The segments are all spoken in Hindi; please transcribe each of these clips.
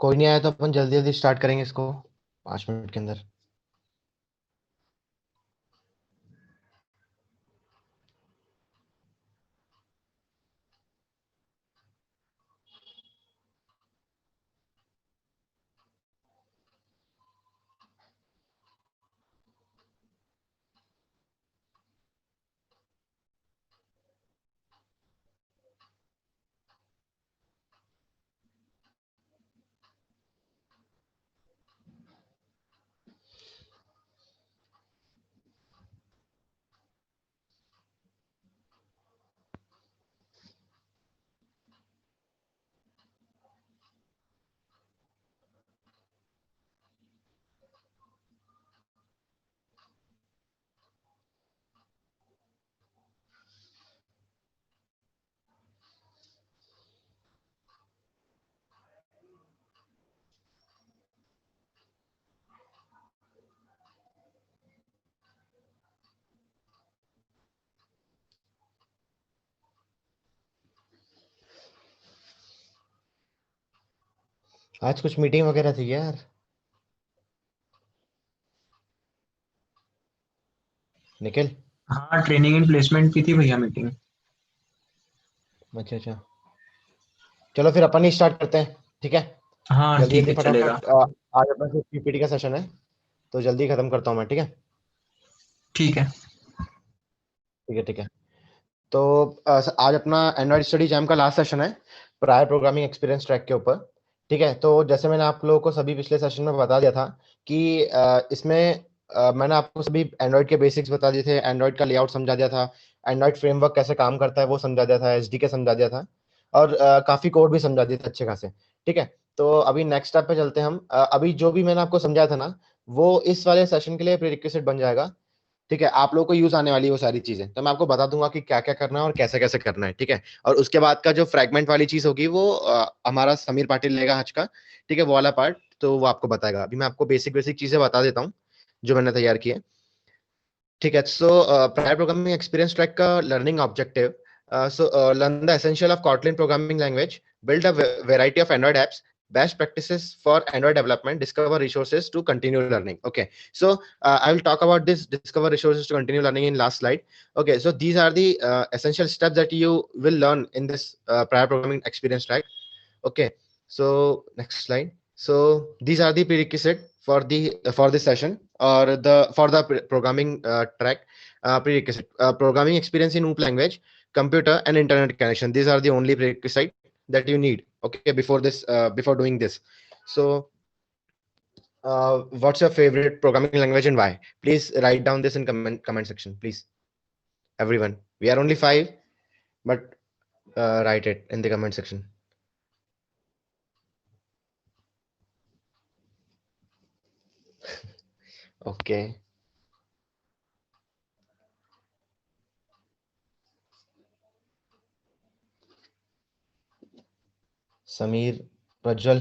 कोई नहीं आया तो अपन जल्दी जल्दी स्टार्ट करेंगे इसको 5 मिनट के अंदर। आज कुछ मीटिंग वगैरह थी क्या यार? निखिल। हाँ, ट्रेनिंग एंड प्लेसमेंट की थी भैया मीटिंग। अच्छा अच्छा। चलो फिर अपन ही स्टार्ट करते हैं। ठीक है। हाँ जल्दी ठीक जल्दी है, चलेगा। फटाफट आज अपना सिर्फ पीपीटी का सेशन है, तो जल्दी खत्म करता हूँ मैं। ठीक है। ठीक है। ठीक है ठीक है। तो आज अपना एंड्रॉइड स्टडी जैम का लास्ट सेशन है, प्रायर प्रोग्रामिंग एक्सपीरियंस ट्रैक के ऊपर। ठीक है। तो जैसे मैंने आप लोगों को सभी पिछले सेशन में बता दिया था कि इसमें मैंने आपको सभी एंड्रॉइड के बेसिक्स बता दिए थे, एंड्रॉइड का लेआउट समझा दिया था, एंड्रॉइड फ्रेमवर्क कैसे काम करता है वो समझा दिया था, एसडीके समझा दिया था, और काफी कोड भी समझा दिए थे अच्छे खासे। ठीक है। तो अभी नेक्स्ट स्टेप पे चलते हैं हम। अभी जो भी मैंने आपको समझाया था ना, वो इस वाले सेशन के लिए प्रीरिक्विजिट बन जाएगा। ठीक है। आप लोगों को यूज आने वाली है वो सारी चीजें, तो मैं आपको बता दूंगा कि क्या क्या करना है और कैसे कैसे करना है। ठीक है। और उसके बाद का जो फ्रैगमेंट वाली चीज होगी वो हमारा समीर पाटिल लेगा आज का। ठीक है। वो वाला पार्ट तो वो आपको बताएगा। अभी मैं आपको बेसिक बेसिक चीजें बता देता हूँ जो मैंने तैयार की है। ठीक है। सो प्रायर प्रोग्रामिंग एक्सपीरियंस ट्रैक का learning objective, so learn the essential of Kotlin programming language, build a variety of Android apps, best practices for Android development, discover resources to continue learning. Okay, so I will talk about this discover resources to continue learning in last slide. Okay, so these are the essential steps that you will learn in this prior programming experience track. Okay, so next slide. So these are the prerequisite for this session, or the for the programming track. Prerequisite programming experience in OOP language, computer and internet connection. These are the only prerequisite that you need, okay, before this before doing this. So what's your favorite programming language and why? Please write down this in comment section, please, everyone. We are only five, but write it in the comment section. Okay. Sameer, Prajwal.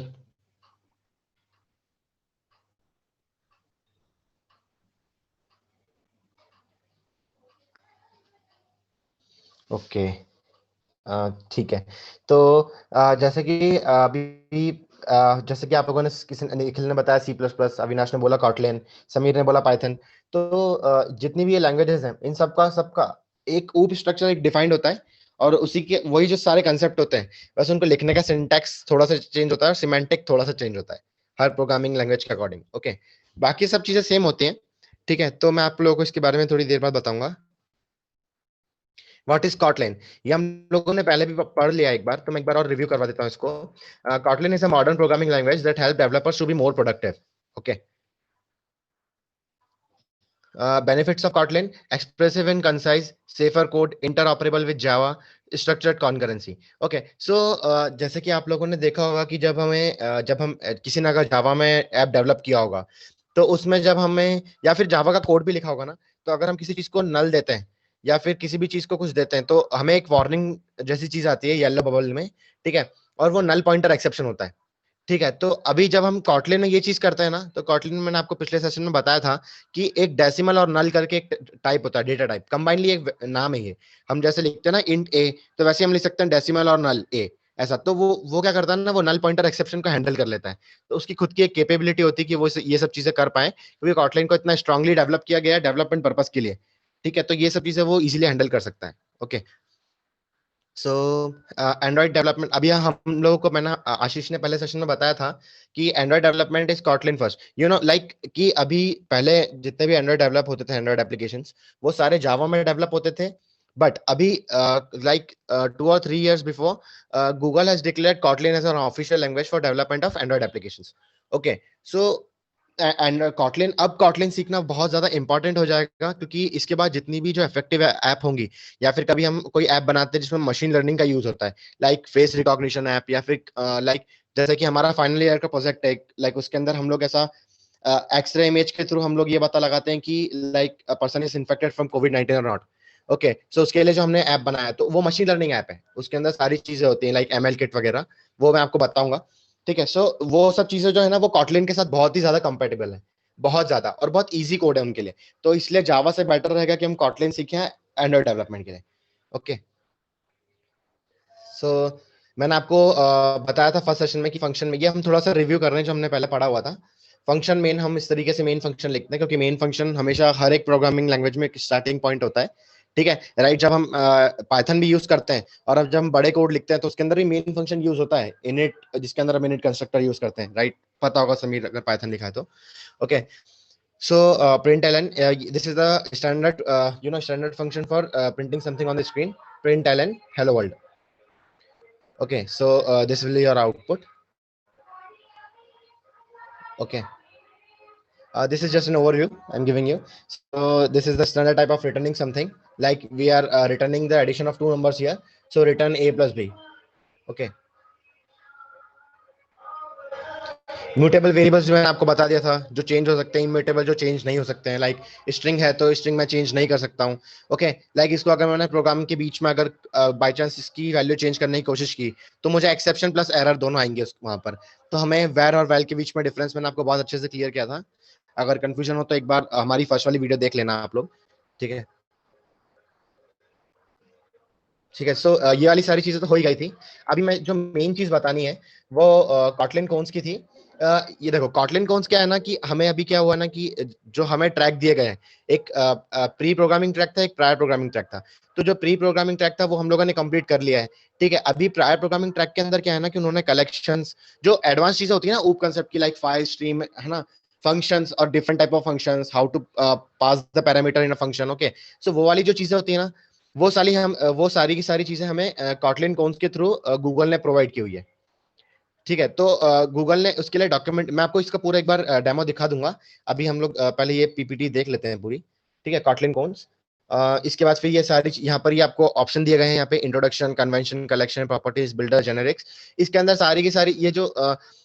Okay. ठीक है। तो जैसे कि अभी जैसे कि आप लोगों ने किसी निखिल ने बताया सी प्लस प्लस, अविनाश ने बोला कॉटलिन, समीर ने बोला पाइथन। तो जितनी भी ये लैंग्वेजेस हैं इन सबका एक ऊप स्ट्रक्चर एक डिफाइंड होता है, और उसी के वही जो सारे कंसेप्ट होते हैं, बस उनको लिखने का सिंटैक्स थोड़ा सा चेंज होता है और सिमेंटिक थोड़ा सा चेंज होता है हर प्रोग्रामिंग लैंग्वेज के अकॉर्डिंग। ओके। बाकी सब चीजें सेम होती हैं। ठीक है। तो मैं आप लोगों को इसके बारे में थोड़ी देर बाद बताऊंगा। What is Kotlin? ये हम लोगों ने पहले भी पढ़ लिया एक बार, तो मैं एक बार और रिव्यू करवा देता हूँ इसको। Kotlin is a modern programming language that help developers to be more productive. Okay. Benefits of Kotlin: expressive and concise, safer code, interoperable with Java, structured concurrency. Okay, so जैसे कि आप लोगों ने देखा होगा कि जब हम किसी ने अगर जावा में ऐप डेवलप किया होगा, तो उसमें जब हमें या फिर जावा का कोड भी लिखा होगा ना, तो अगर हम किसी चीज को नल देते हैं या फिर किसी भी चीज को कुछ देते हैं, तो हमें एक वार्निंग जैसी चीज आती है येलो बबल में। ठीक है। और वो नल पॉइंटर एक्सेप्शन होता है। ठीक है। तो अभी जब हम कॉटलिन में ये चीज करते हैं ना, तो कॉटलिन में मैंने आपको पिछले सेशन में बताया था कि एक डेसिमल और नल करके एक टाइप होता है, डेटा टाइप कंबाइनली एक नाम है ये। हम जैसे लिखते हैं ना इंट ए, तो वैसे हम लिख सकते हैं डेसिमल और नल ए। ऐसा। तो वो क्या करता है ना, वो नल पॉइंटर एक्सेप्शन को हैंडल कर लेता है। तो उसकी खुद की एक कैपेबिलिटी होती है कि वो ये सब चीजें कर पाए, क्योंकि कॉटलिन को इतना स्ट्रांगली डेवलप किया गया है डेवलपमेंट पर्पस के लिए। ठीक है, तो ये सब चीजें वो इजीली हैंडल कर सकता है। ओके, सो एंड्रॉइड डेवलपमेंट, अभी हम लोगों को, मैंने आशीष ने पहले सेशन में बताया था कि Android development is Kotlin first, you know, like कि अभी पहले जितने भी एंड्रॉइड डेवलप होते थे, एंड्रॉइड एप्लीकेशंस, वो सारे जावा में डेवलप होते थे। बट अभी like 2 or 3 years before, Google has declared Kotlin as an official language for development of Android applications. Okay, so and Kotlin, अब कॉटलिन सीखना बहुत ज्यादा इंपॉर्टेंट हो जाएगा, क्योंकि इसके बाद जितनी भी जो इफेक्टिव ऐप होंगी, या फिर कभी हम कोई ऐप बनाते हैं जिसमें मशीन लर्निंग का यूज होता है, लाइक फेस रिकॉग्निशन ऐप, या फिर लाइक जैसे कि हमारा फाइनल ईयर का प्रोजेक्ट है, लाइक उसके अंदर हम लोग ऐसा एक्सरे इमेज के थ्रू हम लोग ये पता लगाते हैं कि like a person is infected from कोविड-19 और नॉट। ओके, सो उसके लिए जो हमने ऐप बनाया, तो वो मशीन लर्निंग ऐप है, उसके अंदर सारी चीजें होती हैं, लाइक एमएल किट वगैरह, वो मैं आपको बताऊंगा। ठीक है, सो वो सब चीजें जो है ना, वो कॉटलिन के साथ बहुत ही ज्यादा कंपेटेबल है, बहुत ज्यादा, और बहुत इजी कोड है उनके लिए। तो इसलिए जावा से बेटर रहेगा कि हम कॉटलिन सीखें एंड्रॉइड डेवलपमेंट के लिए। ओके, सो मैंने आपको बताया था फर्स्ट सेशन में कि फंक्शन में, ये हम थोड़ा सा रिव्यू कर रहे हैं जो हमने पहले पढ़ा हुआ था। फंक्शन मेन, हम इस तरीके से मेन फंक्शन लिखते हैं, क्योंकि मेन फंक्शन हमेशा हर एक प्रोग्रामिंग लैंग्वेज में एक स्टार्टिंग पॉइंट होता है। ठीक है, राइट, जब हम पाइथन भी यूज करते हैं, और अब जब हम बड़े कोड लिखते हैं, तो उसके अंदर भी मेन फंक्शन यूज होता है, इनिट, जिसके अंदर हम इनिट कंस्ट्रक्टर यूज करते हैं, राइट, पता होगा समीर अगर पाइथन लिखा है तो। Okay, so println, this is the standard, standard function for printing something on the screen. Println hello world. Okay, so this will be your output. Okay, this is just an overview I'm giving you. So this is the standard type of returning something, like we are returning the addition of two numbers here, so return a plus b. Okay, mutable variables जो है आपको बता दिया था, जो चेंज हो सकते हैं, इम्यूटेबल जो चेंज नहीं हो सकते हैं, लाइक स्ट्रिंग है तो स्ट्रिंग में चेंज नहीं कर सकता हूँ। ओके, लाइक इसको अगर मैंने प्रोग्राम के बीच में अगर बाय चांस इसकी वैल्यू चेंज करने की कोशिश की, तो मुझे एक्सेप्शन प्लस एरर दोनों आएंगे वहां पर। तो हमें वेर और वैल के बीच में डिफरेंस मैंने आपको बहुत अच्छे से क्लियर किया था। अगर कंफ्यूजन हो तो एक बार हमारी फर्स्ट वाली वीडियो देख लेना आप लोग। ठीक है, ठीक है, सो ये वाली सारी चीजें तो हो ही गई थी। अभी मैं जो मेन चीज बतानी है वो कॉटलिन कोन्स की थी। ये देखो, कॉटलिन कोन्स क्या है ना, कि हमें अभी क्या हुआ ना, कि जो हमें ट्रैक दिए गए हैं, एक प्री प्रोग्रामिंग ट्रैक था, एक प्रायर प्रोग्रामिंग ट्रैक था। तो जो प्री प्रोग्रामिंग ट्रैक था वो हम लोगों ने कंप्लीट कर लिया है। ठीक है, अभी प्रायर प्रोग्रामिंग ट्रैक के अंदर क्या है ना, कि उन्होंने कलेक्शंस, जो एडवांस चीजें होती है ना ऊप कंसेप्ट की, लाइक फाइल स्ट्रीम है ना, फंक्शंस और different type of functions, how to pass the parameter in a function. Okay, so वो वाली जो चीजें होती है ना, वो सारी की सारी चीजें हमें कॉटलिन कोन्स के थ्रू गूगल ने प्रोवाइड की हुई है। ठीक है, तो गूगल ने उसके लिए डॉक्यूमेंट, मैं आपको इसका पूरा एक बार डेमो दिखा दूंगा। अभी हम लोग पहले ये पीपीटी देख लेते हैं पूरी। ठीक है, कॉटलिन कोन्स, इसके बाद फिर ये सारी यहाँ पर ये आपको ऑप्शन दिए गए हैं, यहाँ पे introduction, convention, collection, properties, builder, generics. इसके अंदर सारी की सारी ये जो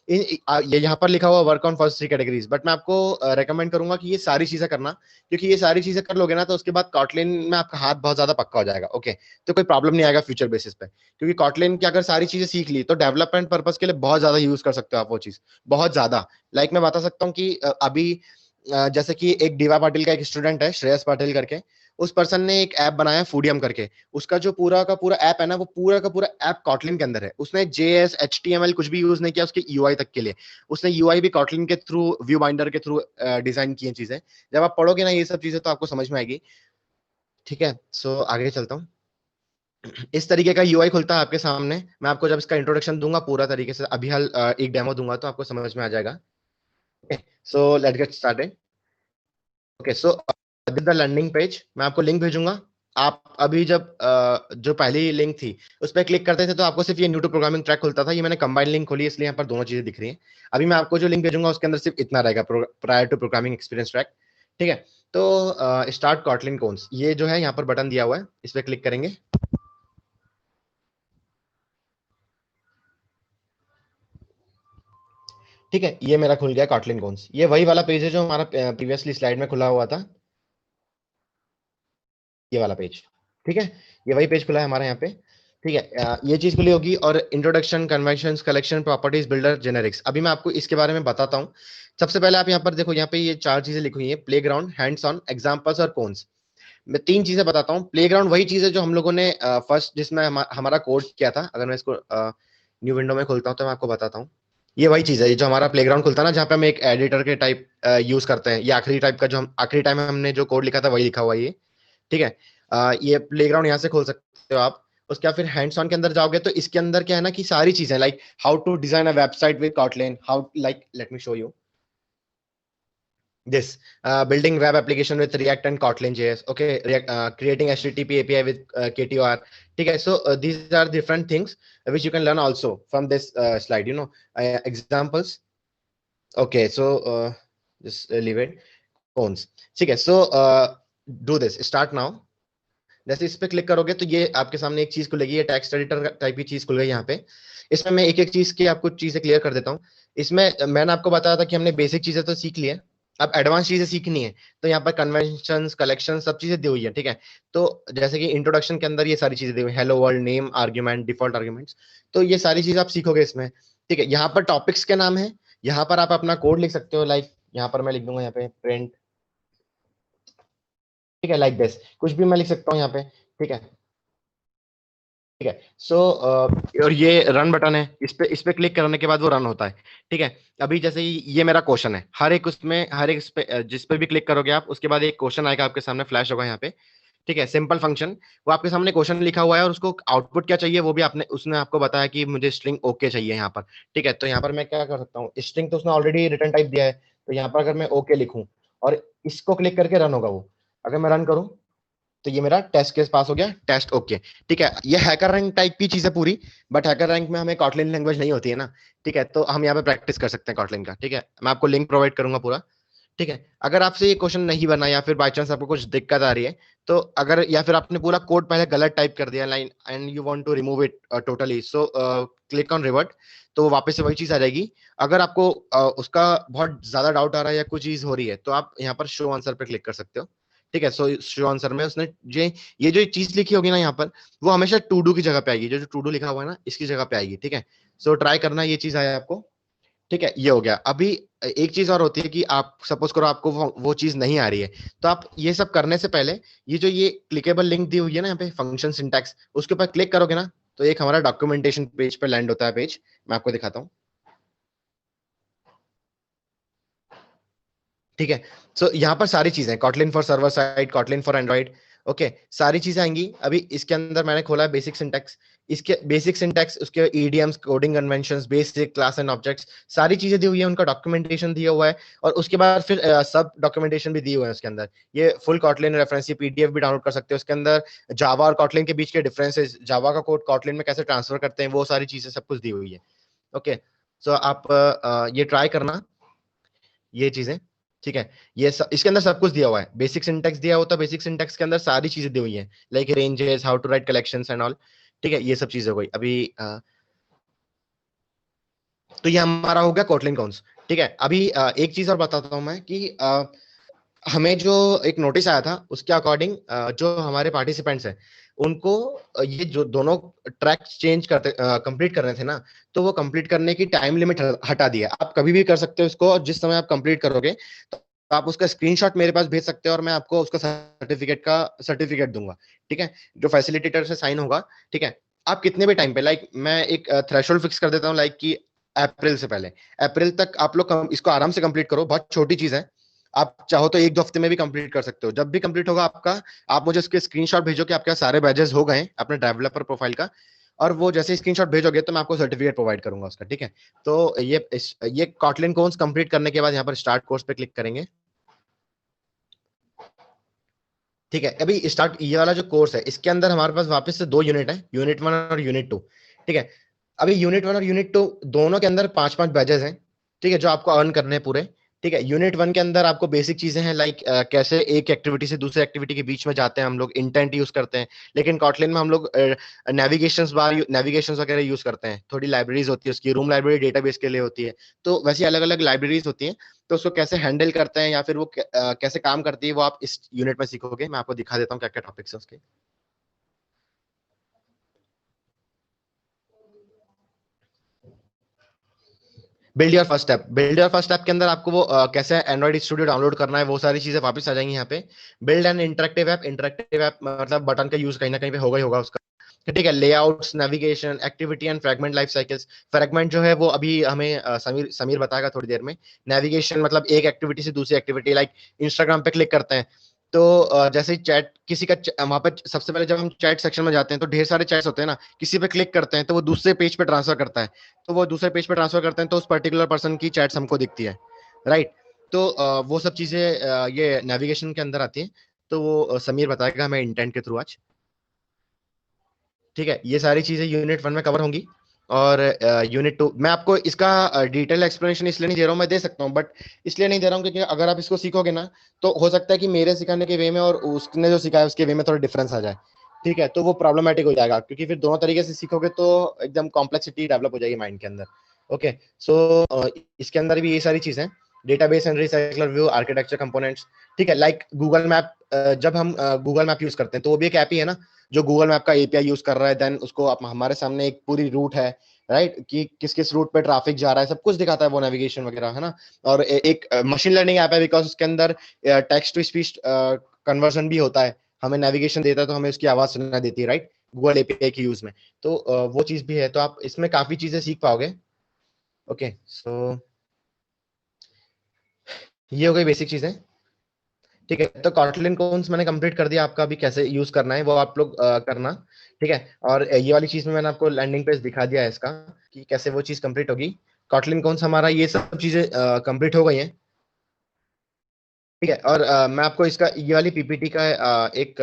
ये यहाँ पर लिखा हुआ work on first three categories, but मैं आपको रेकमेंड करूंगा कि ये सारी चीजें करना, क्योंकि ये सारी चीजें कर लोगे ना, तो उसके बाद कॉटलिन में आपका हाथ बहुत ज्यादा पक्का हो जाएगा। ओके, तो कोई प्रॉब्लम नहीं आएगा फ्यूचर बेसिस पे, क्योंकि कॉटलिन की अगर सारी चीजें सीख ली तो डेवलपमेंट पर्पस के लिए बहुत ज्यादा यूज कर सकते हो आप वो चीज, बहुत ज्यादा। लाइक मैं बता सकता हूँ कि अभी जैसे कि एक डीवा पाटिल का एक स्टूडेंट है, श्रेयस पाटिल करके, उस पर्सन ने एक ऐप बनाया फूडियम करके। उसका जो पूरा का पूरा ऐप है ना, वो पूरा का पूरा ऐप कॉटलिन के अंदर है। उसने जेएस, एचटीएमएल कुछ भी यूज नहीं किया उसके यूआई तक के लिए। उसने यूआई भी कॉटलिन के थ्रू, व्यू बाइंडर के थ्रू डिजाइन की चीजें। जब आप पढ़ोगे ना ये सब चीजें तो आपको समझ में आएगी। ठीक है, सो आगे चलता हूँ। इस तरीके का यूआई खुलता है आपके सामने। मैं आपको जब इसका इंट्रोडक्शन दूंगा पूरा तरीके से, अभी हाल एक डेमो दूंगा तो आपको समझ में आ जाएगा। So let's get started. Okay, so this the landing page, मैं आपको लिंक भेजूंगा। आप अभी जब जो पहली लिंक थी उस पर क्लिक करते थे तो आपको सिर्फ ये न्यू टू प्रोग्रामिंग ट्रैक खुलता था। ये मैंने कंबाइंड लिंक खोली इसलिए यहाँ पर दोनों चीजें दिख रही हैं। अभी मैं आपको जो लिंक भेजूंगा उसके अंदर सिर्फ इतना रहेगा, prior to programming experience track. ठीक है, तो स्टार्ट कॉटलिन कोन्स, ये जो है यहाँ पर बटन दिया हुआ है, इस पर क्लिक करेंगे। ठीक है, ये मेरा खुल गया कॉटलिन कोन्स। ये वही वाला पेज है जो हमारा प्रीवियसली स्लाइड में खुला हुआ था, ये वाला पेज। ठीक है, ये वही पेज खुला है हमारे यहाँ पे। ठीक है, ये चीज खुली होगी, और introduction, conventions, collection, properties, builder, generics. अभी मैं आपको इसके बारे में बताता हूँ। सबसे पहले आप यहाँ पर देखो, यहाँ पे ये चार चीजें लिखी हुई है, play ground, hands on, examples और कोन्स। मैं तीन चीजें बताता हूँ। प्ले ग्राउंड वही चीज है जो हम लोगों ने फर्स्ट जिसमें हमारा कोड किया था। अगर मैं इसको न्यू विंडो में खोलता हूँ तो मैं आपको बताता हूँ। ये वही चीज है, ये जो हमारा प्लेग्राउंड खुलता है ना, जहाँ पे हम एक एडिटर के टाइप यूज करते हैं, ये आखिरी टाइप का जो हम आखिरी टाइम में हमने जो कोड लिखा था वही लिखा हुआ है ये। ठीक है। ये प्लेग्राउंड यहाँ से खोल सकते हो आप। उसके बाद फिर हैंड्स ऑन के अंदर जाओगे तो इसके अंदर क्या है ना कि सारी चीजें like how to design a website with Kotlin, how like let me show you this building web application with React and Kotlin JS. Okay, creating HTTP API with KTOR. Okay, so these are different things which you can learn also from this slide. Examples. Okay, so just leave it. Phones. ठीक है, so do this. Start now. जैसे इस पे क्लिक करोगे तो ये आपके सामने एक चीज खुलेगी, ये टेक्स्ट एडिटर टाइप की चीज खुल गई यहाँ पे। इसमें मैं एक एक चीज की आपको चीजें क्लियर कर देता हूँ। इसमें मैंने आपको बताया था कि हमने बेसिक चीजें तो सीख ली है, अब एडवांस चीजें सीखनी है। तो यहाँ पर कन्वेंशंस, कलेक्शन, सब चीजें दी हुई है। ठीक है, तो जैसे कि इंट्रोडक्शन के अंदर ये सारी चीजें दी हुई है, hello world, name, argument, default arguments. तो ये सारी चीजें आप सीखोगे इसमें। ठीक है, यहाँ पर टॉपिक्स के नाम है, यहाँ पर आप अपना कोड लिख सकते हो। लाइक यहाँ पर मैं लिख दूंगा यहाँ पे प्रिंट। ठीक है, लाइक दिस कुछ भी मैं लिख सकता हूँ यहाँ पे। ठीक है, ठीक है। सो और ये रन बटन है, इस पे क्लिक करने के बाद वो रन होता है। ठीक है, अभी जैसे ये मेरा क्वेश्चन है, हर एक उसमें हर एक इस पे जिस पे भी क्लिक करोगे आप, उसके बाद एक क्वेश्चन आएगा आपके सामने, फ्लैश होगा यहाँ पे। ठीक है, सिंपल फंक्शन, वो आपके सामने क्वेश्चन लिखा हुआ है और उसको आउटपुट क्या चाहिए वो भी आपने उसने आपको बताया कि मुझे स्ट्रिंग ओके चाहिए यहाँ पर। ठीक है, तो यहाँ पर मैं क्या कर सकता हूँ, स्ट्रिंग तो उसने ऑलरेडी रिटर्न टाइप दिया है, तो यहाँ पर अगर मैं ओके लिखूं और इसको क्लिक करके रन होगा वो। अगर मैं रन करूं तो ये मेरा टेस्ट केस पास हो गया, टेस्ट ओके। ठीक है, ये हैकर रैंक टाइप की चीज है पूरी, बट हैकर रैंक में हमें कॉटलिन लैंग्वेज नहीं होती है ना। ठीक है, तो हम यहाँ पे प्रैक्टिस कर सकते हैं कॉटलिन का। ठीक है, मैं आपको लिंक प्रोवाइड करूंगा पूरा। ठीक है, अगर आपसे ये क्वेश्चन नहीं बना या फिर बाय चांस आपको कुछ दिक्कत आ रही है, तो अगर या फिर आपने पूरा कोड पहले गलत टाइप कर दिया line and you want to remove it totally, so click on revert, तो वो वापस से वही चीज आ जाएगी। अगर आपको उसका बहुत ज्यादा डाउट आ रहा है या कुछ चीज हो रही है, तो आप यहाँ पर शो आंसर पे क्लिक कर सकते हो। ठीक है, सो शो आंसर में उसने ये जो चीज लिखी होगी ना यहाँ पर, वो हमेशा टू डू की जगह पे आएगी, जो टू डू लिखा हुआ है ना इसकी जगह पे आएगी। ठीक है, सो ट्राई करना, ये चीज आया आपको। ठीक है, ये हो गया। अभी एक चीज और होती है कि आप सपोज करो आपको वो चीज नहीं आ रही है, तो आप ये सब करने से पहले ये क्लिकेबल लिंक दी हुई है ना यहाँ पे, फंक्शन सिंटैक्स, उसके ऊपर क्लिक करोगे ना तो एक हमारा डॉक्यूमेंटेशन पेज पे लैंड होता है पेज। मैं आपको दिखाता हूँ। ठीक है, सो यहाँ पर सारी चीजें, Kotlin for server side, Kotlin for Android, okay, सारी चीजें आएंगी। अभी इसके अंदर मैंने खोला है बेसिक सिंटैक्स, इसके बेसिक सिंटैक्स, उसके EDMs, coding conventions, basic class and objects, सारी चीजें दी हुई है, उनका डॉक्यूमेंटेशन दिया हुआ है। और उसके बाद फिर सब डॉक्यूमेंटेशन भी दिए हुए हैं उसके अंदर। ये फुल कॉटलिन रेफरेंस, ये पीडीएफ भी डाउनलोड कर सकते हो। उसके अंदर जावा और कॉटलिन के बीच के डिफरेंसेस, जावा का कोड कॉटलिन में कैसे ट्रांसफर करते हैं, वो सारी चीजें सब कुछ दी हुई है। ओके, सो आप ये ट्राई करना, ये चीजें। ठीक है, इसके अंदर सब कुछ दिया हुआ है, बेसिक सिंटैक्स दिया होता है, बेसिक सिंटैक्स के अंदर सारी चीजें दी हुई हैं, like ranges, how to write collections and all. ठीक है, ये सब चीजें हो गई अभी। तो ये हमारा हो गया कोटलिन कॉन्स। ठीक है, अभी एक चीज और बताता हूं मैं कि हमें जो एक नोटिस आया था उसके अकॉर्डिंग जो हमारे पार्टिसिपेंट्स हैं उनको ये जो दोनों ट्रैक चेंज करते कंप्लीट करने थे ना, तो वो कंप्लीट करने की टाइम लिमिट हटा दिया। आप कभी भी कर सकते हो इसको, और जिस समय आप कंप्लीट करोगे तो आप उसका स्क्रीनशॉट मेरे पास भेज सकते हो और मैं आपको उसका सर्टिफिकेट दूंगा। ठीक है, जो फैसिलिटेटर से साइन होगा। ठीक है, आप कितने भी टाइम पे, लाइक मैं एक थ्रेशोल्ड फिक्स कर देता हूँ, लाइक कि अप्रैल से पहले, अप्रैल तक आप लोग इसको आराम से कंप्लीट करो, बहुत छोटी चीज है। आप चाहो तो एक दो हफ्ते में भी कंप्लीट कर सकते हो, जब भी कंप्लीट होगा आपका, आप मुझे उसके स्क्रीनशॉट भेजो कि आपके सारे बैजेस हो गए अपने डेवलपर प्रोफाइल का, और वो जैसे स्क्रीनशॉट भेजोगे तो मैं आपको सर्टिफिकेट प्रोवाइड करूंगा उसका। ठीक है, तो ये कॉटलिन कोर्स कंप्लीट करने के बाद यहाँ पर स्टार्ट कोर्स पे क्लिक करेंगे। ठीक है, अभी स्टार्ट ये वाला जो कोर्स है इसके अंदर हमारे पास वापस से दो यूनिट है, यूनिट 1 और यूनिट 2। ठीक है, अभी यूनिट 1 और यूनिट 2 दोनों के अंदर 5-5 बैजेस हैं। ठीक है, जो आपको अर्न करने हैं पूरे। ठीक है, यूनिट 1 के अंदर आपको बेसिक चीजें हैं, लाइक कैसे एक एक्टिविटी से दूसरे एक्टिविटी के बीच में जाते हैं, हम लोग इंटेंट यूज करते हैं। लेकिन कॉटलिन में हम लोग नेविगेशन वगैरह यूज करते हैं, थोड़ी लाइब्रेरीज होती है उसकी, रूम लाइब्रेरी डेटाबेस के लिए होती है, तो वैसी अलग अलग लाइब्रेरीज होती हैं। तो उसको कैसे हैंडल करते हैं या फिर वो कैसे काम करती है, वो आप इस यूनिट में सीखोगे। मैं आपको दिखा देता हूँ क्या क्या टॉपिक्स है उसके। बिल्ड योर फर्स्ट ऐप के अंदर आपको वो कैसे एंड्रॉइड स्टूडियो डाउनलोड करना है, वो सारी चीजें वापस आ जाएंगी यहाँ पे। बिल्ड एंड इंटरेक्टिव ऐप मतलब बटन का यूज कहीं ना कहीं पे होगा ही होगा उसका। ठीक है, layouts, navigation, activity and fragment life cycles. Fragment जो है वो अभी हमें समीर समीर बताएगा थोड़ी देर में। नेविगेशन मतलब एक एक्टिविटी से दूसरी एक्टिविटी, लाइक इंस्टाग्राम पे क्लिक करते हैं तो जैसे चैट किसी का वहां पर सबसे पहले जब हम चैट सेक्शन में जाते हैं तो ढेर सारे चैट्स होते हैं ना, किसी पे क्लिक करते हैं तो वो दूसरे पेज पे ट्रांसफर करता है, तो वो दूसरे पेज पे ट्रांसफर करते हैं तो उस पर्टिकुलर पर्सन की चैट्स हमको दिखती है, राइट। तो वो सब चीजें ये नेविगेशन के अंदर आती है। तो वो समीर बताएगा हमें इंटेंट के थ्रू आज। ठीक है, ये सारी चीजें यूनिट 1 में कवर होंगी। और यूनिट 2 मैं आपको इसका डिटेल एक्सप्लेनेशन इसलिए नहीं दे रहा हूँ, मैं दे सकता हूँ बट इसलिए नहीं दे रहा हूँ क्योंकि अगर आप इसको सीखोगे ना तो हो सकता है कि मेरे सिखाने के वे में और उसने जो सिखाया उसके वे में थोड़ा डिफरेंस आ जाए। ठीक है, तो वो प्रॉब्लमेटिक हो जाएगा क्योंकि फिर दोनों तरीके से सीखोगे तो एकदम कॉम्प्लेक्सिटी डेवलप हो जाएगी माइंड के अंदर। ओके, सो इसके अंदर भी ये सारी चीजें, database and recycler view, architecture components. ठीक है, लाइक गूगल मैप, जब हम गूगल मैप यूज करते हैं तो वो भी एक ऐप ही है ना जो गूगल मैप का एपीआई यूज कर रहा है, देन उसको हमारे सामने एक पूरी रूट है, राइट, कि किस किस रूट पे ट्रैफिक जा रहा है सब कुछ दिखाता है वो नेविगेशन वगैरह, है ना। और एक मशीन लर्निंग ऐप है बिकॉज उसके अंदर टेक्स्ट टू स्पीच कन्वर्जन भी होता है, हमें नेविगेशन देता है तो हमें उसकी आवाज सुनाई देती है, राइट, गूगल एपीआई के यूज में। तो वो चीज भी है, तो आप इसमें काफी चीजें सीख पाओगे। ओके, सो ये हो गई बेसिक चीजें। ठीक है, तो कॉटलिन कोन्स मैंने कंप्लीट कर दिया, आपका अभी कैसे यूज करना है वो आप लोग करना। ठीक है, और ये वाली चीज में मैंने आपको लैंडिंग पेज दिखा दिया है इसका कि कैसे वो चीज कंप्लीट होगी। कॉटलिन कोन्स हमारा ये सब चीजें कंप्लीट हो गई हैं। ठीक है, और मैं आपको इसका ये वाली पीपीटी का एक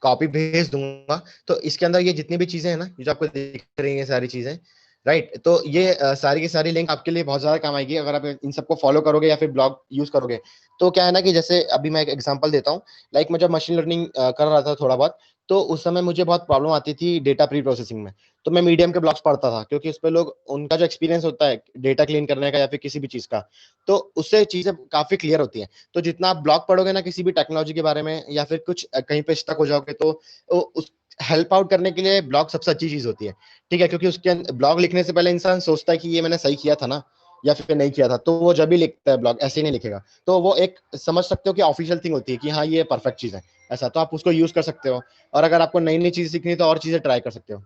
कॉपी भेज दूंगा। तो इसके अंदर ये जितनी भी चीजें हैं ना, ये जो आपको दिख रही हैं सारी चीजें, राइट, तो ये सारी की सारी लिंक आपके लिए बहुत ज्यादा काम आएगी अगर आप इन सबको फॉलो करोगे या फिर ब्लॉग यूज करोगे। तो क्या है ना कि जैसे अभी मैं एक एग्जांपल देता हूँ, लाइक मैं जब मशीन लर्निंग कर रहा था थोड़ा बहुत, तो उस समय मुझे बहुत प्रॉब्लम आती थी डेटा प्री प्रोसेसिंग में। तो मैं मीडियम के ब्लॉग्स पढ़ता था क्योंकि उस पे लोग उनका जो एक्सपीरियंस होता है डेटा क्लीन करने का या फिर किसी भी चीज का, तो उससे चीजें काफी क्लियर होती हैं। तो जितना आप ब्लॉग पढ़ोगे ना किसी भी टेक्नोलॉजी के बारे में या फिर कुछ कहीं पे स्टक हो जाओगे तो उस हेल्प आउट करने के लिए ब्लॉग सबसे अच्छी चीज होती है। ठीक है, क्योंकि उसके ब्लॉग लिखने से पहले इंसान सोचता है कि ये मैंने सही किया था ना या फिर नहीं किया था, तो वो जब भी लिखता है ब्लॉग ऐसे ही नहीं लिखेगा। तो वो एक समझ सकते हो कि ऑफिशियल थिंग होती है कि हाँ ये परफेक्ट चीज है, ऐसा तो आप उसको यूज कर सकते हो। और अगर आपको नई नई चीज सीखनी है तो और चीजें ट्राई कर सकते हो।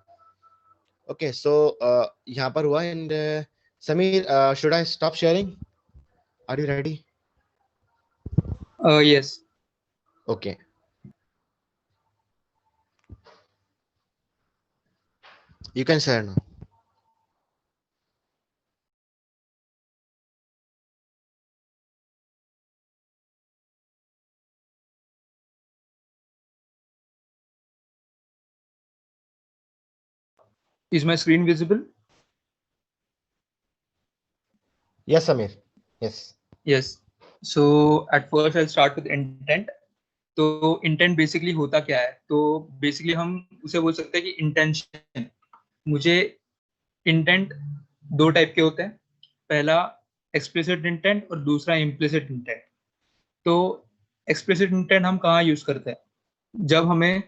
ओके, सो यहाँ पर हुआ and Sameer, should I stop sharing? Are you ready? Yes. Okay, you can share now. Is my screen visible? Yes Sameer, yes. Yes. So at first I'll start with intent. तो इंटेंट बेसिकली होता क्या है? तो बेसिकली हम उसे बोल सकते हैं कि इंटेंशन। मुझे इंटेंट दो टाइप के होते हैं, पहला एक्सप्लिसिट इंटेंट और दूसरा इम्प्लिसिट इंटेंट। तो एक्सप्लिसिट इंटेंट हम कहाँ यूज करते हैं? जब हमें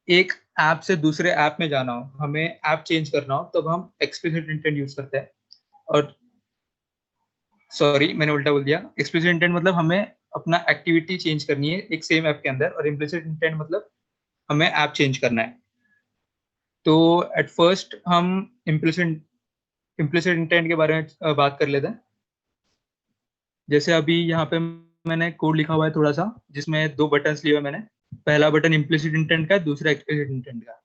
एक ऐप से दूसरे ऐप में जाना हो, हमें ऐप चेंज करना हो, तब हम एक्सप्लिसिट इंटेंट यूज करते हैं। और सॉरी, मैंने उल्टा बोल दिया। एक्सप्लिसिट इंटेंट मतलब हमें अपना एक्टिविटी चेंज करनी है एक सेम ऐप के अंदर, और इम्प्लिसिट इंटेंट मतलब हमें ऐप चेंज करना है। तो एट फर्स्ट हम इम्प्लिसिट इम्प्लिसिट इंटेंट के बारे में बात कर लेते हैं। जैसे अभी यहाँ पे मैंने कोड लिखा हुआ है थोड़ा सा, जिसमें दो बटन्स लिए हुए मैंने। पहला बटन इम्प्लिसिट इंटेंट का है, दूसरा एक्सप्लिसिट इंटेंट का है।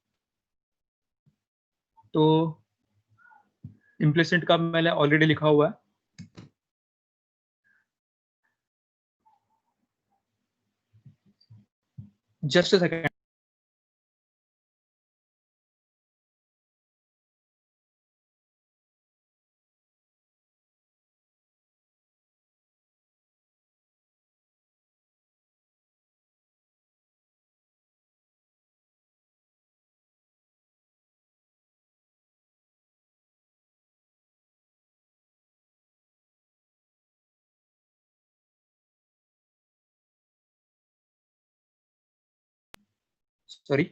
तो इम्प्लिसिट का मैंने ऑलरेडी लिखा हुआ है। Just a second. सॉरी,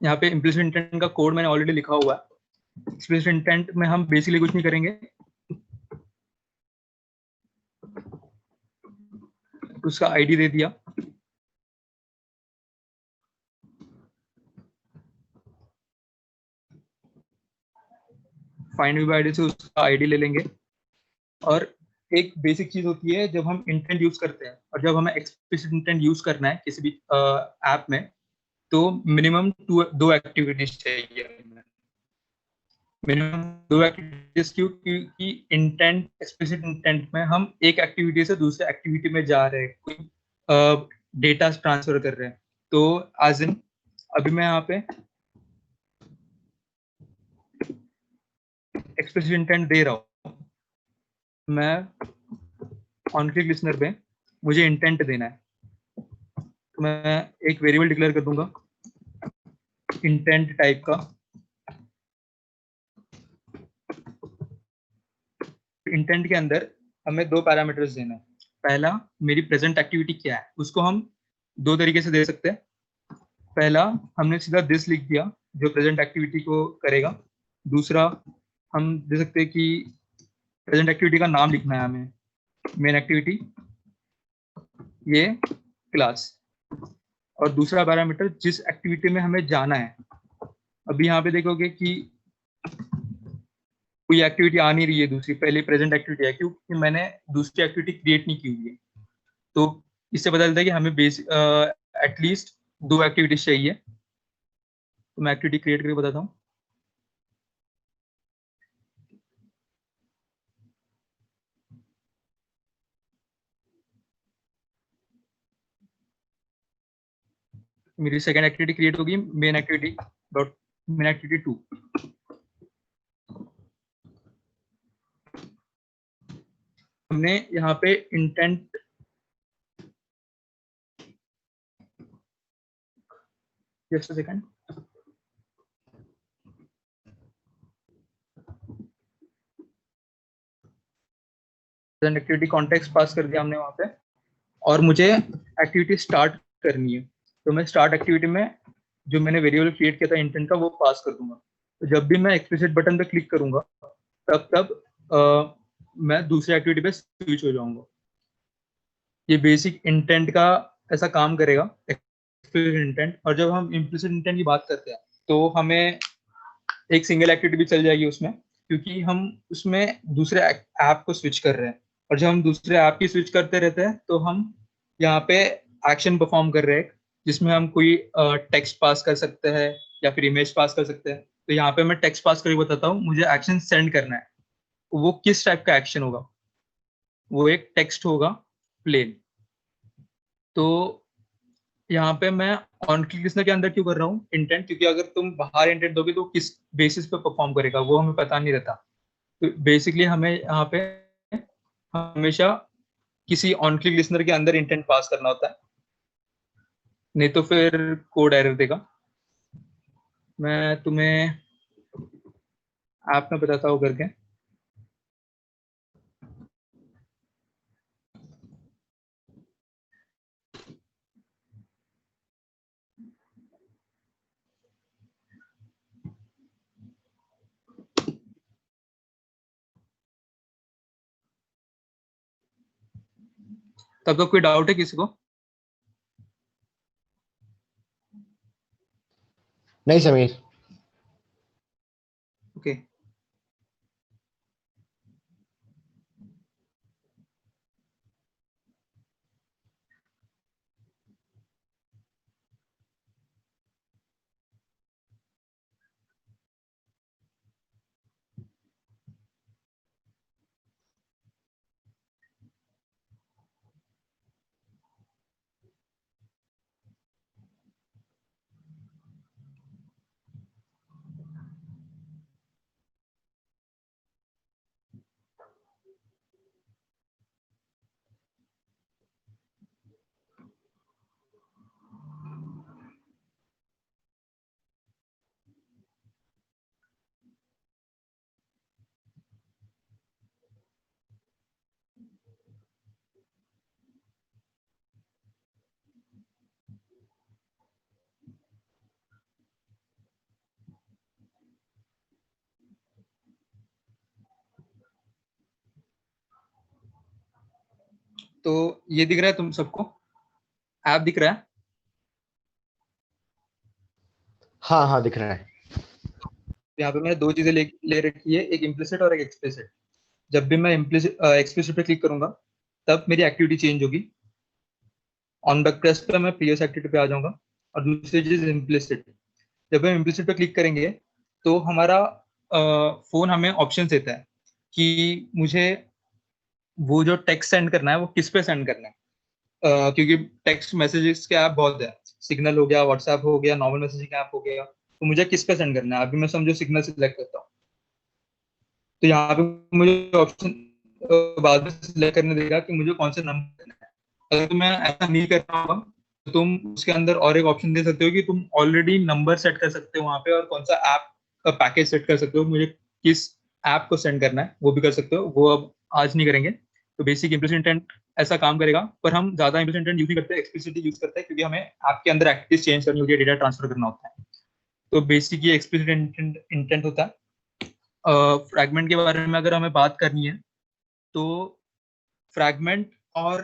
यहाँ पे इम्प्लिसिट इंटेंट का कोड मैंने ऑलरेडी लिखा हुआ है। एक्सप्लिसिट इंटेंट में हम बेसिकली कुछ नहीं करेंगे, उसका आईडी दे दिया। फाइंड व्यू आईडी से उसका आईडी ले लेंगे। और एक बेसिक चीज होती है जब हम इंटेंट यूज करते हैं और जब हमें एक्सप्लिसिट इंटेंट यूज करना है किसी भी ऐप में, तो मिनिमम दो एक्टिविटीज चाहिए। मिनिमम दो एक्टिविटीज क्यों? क्योंकि इंटेंट, एक्सप्लिसिट इंटेंट में हम एक एक्टिविटी से दूसरे एक्टिविटी में जा रहे हैं, कोई डेटा ट्रांसफर कर रहे हैं। तो आज इन अभी मैं यहाँ पे एक्सप्लिसिट इंटेंट दे रहा हूँ, मैं ऑन क्लिक लिसनर पे मुझे इंटेंट देना है, तो मैं एक वेरिएबल डिक्लेयर कर दूंगा इंटेंट टाइप का। इंटेंट के अंदर हमें दो पैरामीटर्स देना है। पहला, मेरी प्रेजेंट एक्टिविटी क्या है, उसको हम दो तरीके से दे सकते हैं। पहला, हमने सीधा दिस लिख दिया जो प्रेजेंट एक्टिविटी को करेगा। दूसरा, हम दे सकते हैं कि प्रेजेंट एक्टिविटी का नाम लिखना है हमें, मेन एक्टिविटी, ये क्लास। और दूसरा पैरामीटर जिस एक्टिविटी में हमें जाना है। अभी यहाँ पे देखोगे कि कोई एक्टिविटी आ नहीं रही है दूसरी, पहले प्रेजेंट एक्टिविटी है क्योंकि मैंने दूसरी एक्टिविटी क्रिएट नहीं की हुई है। तो इससे पता चलता है कि हमें बेसिक एटलीस्ट दो एक्टिविटीज चाहिए। तो मैं एक्टिविटी क्रिएट करके बताता हूँ। मेरी सेकंड एक्टिविटी क्रिएट होगी, main activity dot main activity 2। हमने यहाँ पे intent just second activity context pass कर दिया हमने वहाँ पे, और मुझे एक्टिविटी स्टार्ट करनी है। तो मैं स्टार्ट एक्टिविटी में जो मैंने वेरिएबल क्रिएट किया था इंटेंट का, वो पास कर दूंगा। तो जब भी मैं एक्सप्लिसिट बटन पे क्लिक करूंगा तब मैं दूसरी एक्टिविटी पे स्विच हो जाऊंगा। ये बेसिक इंटेंट का ऐसा काम करेगा, एक्सप्लिसिट इंटेंट। और जब हम इम्प्लिसिट इंटेंट की बात करते हैं तो हमें एक सिंगल एक्टिविटी भी चल जाएगी उसमें, क्योंकि हम उसमें दूसरे ऐप को स्विच कर रहे हैं। और जब हम दूसरे ऐप की स्विच करते रहते हैं तो हम यहाँ पे एक्शन परफॉर्म कर रहे हैं, जिसमें हम कोई टेक्स्ट पास कर सकते हैं या फिर इमेज पास कर सकते हैं। तो यहाँ पे मैं टेक्स्ट पास करके बताता हूँ, मुझे एक्शन सेंड करना है। वो किस टाइप का एक्शन होगा? वो एक टेक्स्ट होगा, प्लेन। तो यहाँ पे मैं ऑन क्लिक लिसनर के अंदर क्यों कर रहा हूँ इंटेंट? क्योंकि अगर तुम बाहर इंटेंट दोगे तो किस बेसिस पे परफॉर्म करेगा वो हमें पता नहीं रहता। तो बेसिकली हमें यहाँ पे हमेशा किसी ऑन क्लिक लिसनर के अंदर इंटेंट पास करना होता है, नहीं तो फिर कोड एरर देगा। मैं तुम्हें ऐप में बताता हूँ करके। तब तक कोई डाउट है किसी को? नहीं समीर। ओके। तो ये दिख रहा है तुम सबको? ऐप दिख रहा है? हाँ हाँ दिख रहा है। यहाँ पे मैंने दो चीजें ले रखी है, एक इम्प्लिसिट और एक एक्सप्लिसिट। जब भी मैं एक्सप्लिसिट पे क्लिक करूंगा तब मेरी एक्टिविटी चेंज होगी। ऑन बैक प्रेस पे मैं प्रीवियस एक्टिविटी पे आ जाऊंगा। और दूसरी चीज इम्प्लिसिट, जब हम इम्प्लिसिट पे क्लिक करेंगे तो हमारा फोन हमें ऑप्शन देता है कि मुझे वो जो टेक्स्ट सेंड करना है वो किस पे सेंड करना है। क्योंकि टेक्स्ट मैसेजेस के ऐप बहुत है, सिग्नल हो गया, व्हाट्सएप हो गया, नॉर्मल मैसेजिंग ऐप हो गया, तो मुझे किस पे सेंड करना है। अभी मैं समझो सिग्नल सिलेक्ट करता हूँ तो यहाँ पे मुझे ऑप्शन बाद में सिलेक्ट करने देगा कि मुझे कौन सा नंबर देना है। अगर तुम्हें ऐसा नहीं करना होगा तो तुम उसके अंदर और एक ऑप्शन दे सकते हो कि तुम ऑलरेडी नंबर सेट कर सकते हो वहां पे, और कौन सा ऐप का पैकेज सेट कर सकते हो, मुझे किस ऐप को सेंड करना है वो भी कर सकते हो। वो अब आज नहीं करेंगे। तो बेसिक इम्प्लिसिट इंटेंट ऐसा काम करेगा, पर हम ज्यादा इम्प्लिसिट इंटेंट यूज नहीं करते, एक्सप्लिसिट यूज करते हैं, क्योंकि हमें ऐप के अंदर एक्टिविटीज चेंज करनी होती है, डेटा ट्रांसफर करना होता है। तो बेसिक ये एक्सप्लिसिट इंटेंट होता है। फ्रैगमेंट के बारे में अगर हमें बात करनी है तो फ्रैगमेंट और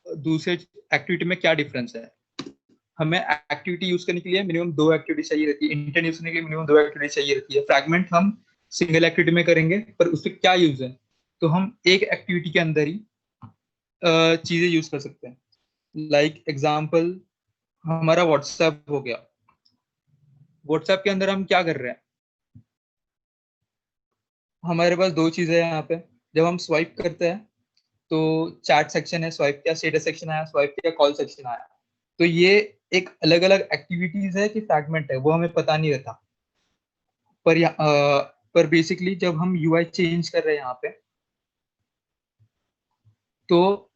दूसरे एक्टिविटी में क्या डिफरेंस है। हमें एक्टिविटी यूज करने के लिए मिनिमम 2 एक्टिविटी चाहिए रहती है, इंटेंट यूज करने के लिए मिनिमम 2 एक्टिविटी चाहिए रहती है। फ्रैगमेंट हम सिंगल एक्टिविटी में करेंगे, पर उससे क्या यूज है, तो हम एक एक्टिविटी के अंदर ही चीजें यूज कर सकते हैं। लाइक एग्जाम्पल हमारा व्हाट्सएप हो गया। व्हाट्सएप के अंदर हम क्या कर रहे हैं, हमारे पास दो चीजें हैं यहाँ पे। जब हम स्वाइप करते हैं तो चैट सेक्शन है, स्वाइप किया, स्टेटस सेक्शन आया, स्वाइप किया, कॉल सेक्शन आया। तो ये एक अलग अलग एक्टिविटीज है कि फ्रैगमेंट है, वो हमें पता नहीं रहता। पर बेसिकली जब हम यूआई चेंज कर रहे हैं यहाँ पे, तो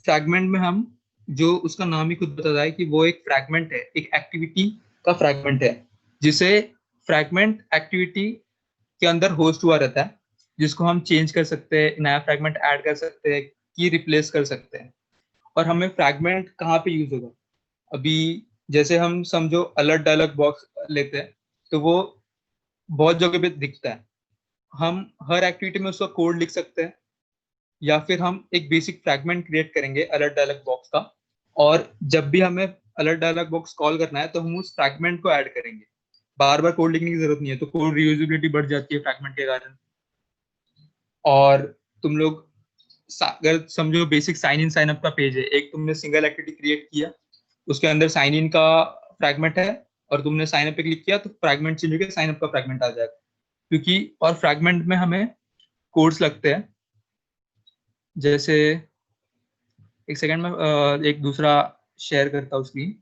फ्रैगमेंट में हम, जो उसका नाम ही खुद बताता है कि वो एक फ्रैगमेंट है, एक एक्टिविटी का फ्रैगमेंट है, जिसे फ्रैगमेंट एक्टिविटी के अंदर होस्ट हुआ रहता है, जिसको हम चेंज कर सकते हैं, नया फ्रैगमेंट ऐड कर सकते हैं, की रिप्लेस कर सकते हैं। और हमें फ्रैगमेंट कहाँ पे यूज होगा, अभी जैसे हम समझो अलर्ट डायलॉग बॉक्स लेते हैं तो वो बहुत जगह पे दिखता है। हम हर एक्टिविटी में उसका कोड लिख सकते हैं, या फिर हम एक बेसिक फ्रैगमेंट क्रिएट करेंगे अलर्ट डायलॉग बॉक्स का, और जब भी हमें अलर्ट डायलॉग बॉक्स कॉल करना है तो हम उस फ्रैगमेंट को ऐड करेंगे। बार बार कोड लिखने की जरूरत नहीं है, तो कोड रियूजेबिलिटी बढ़ जाती है फ्रैगमेंट के कारण। और तुम लोग अगर समझो basic sign in sign up का पेज है, एक तुमने सिंगल एक्टिविटी क्रिएट किया, उसके अंदर साइन इन का फ्रैगमेंट है, और तुमने साइन अप पे क्लिक किया तो फ्रैगमेंट चेंज होकर साइन अप का फ्रैगमेंट आ जाएगा। क्योंकि और फ्रैगमेंट में हमें कोड्स लगते हैं। जैसे एक सेकंड में एक दूसरा शेयर करता हूँ स्क्रीन।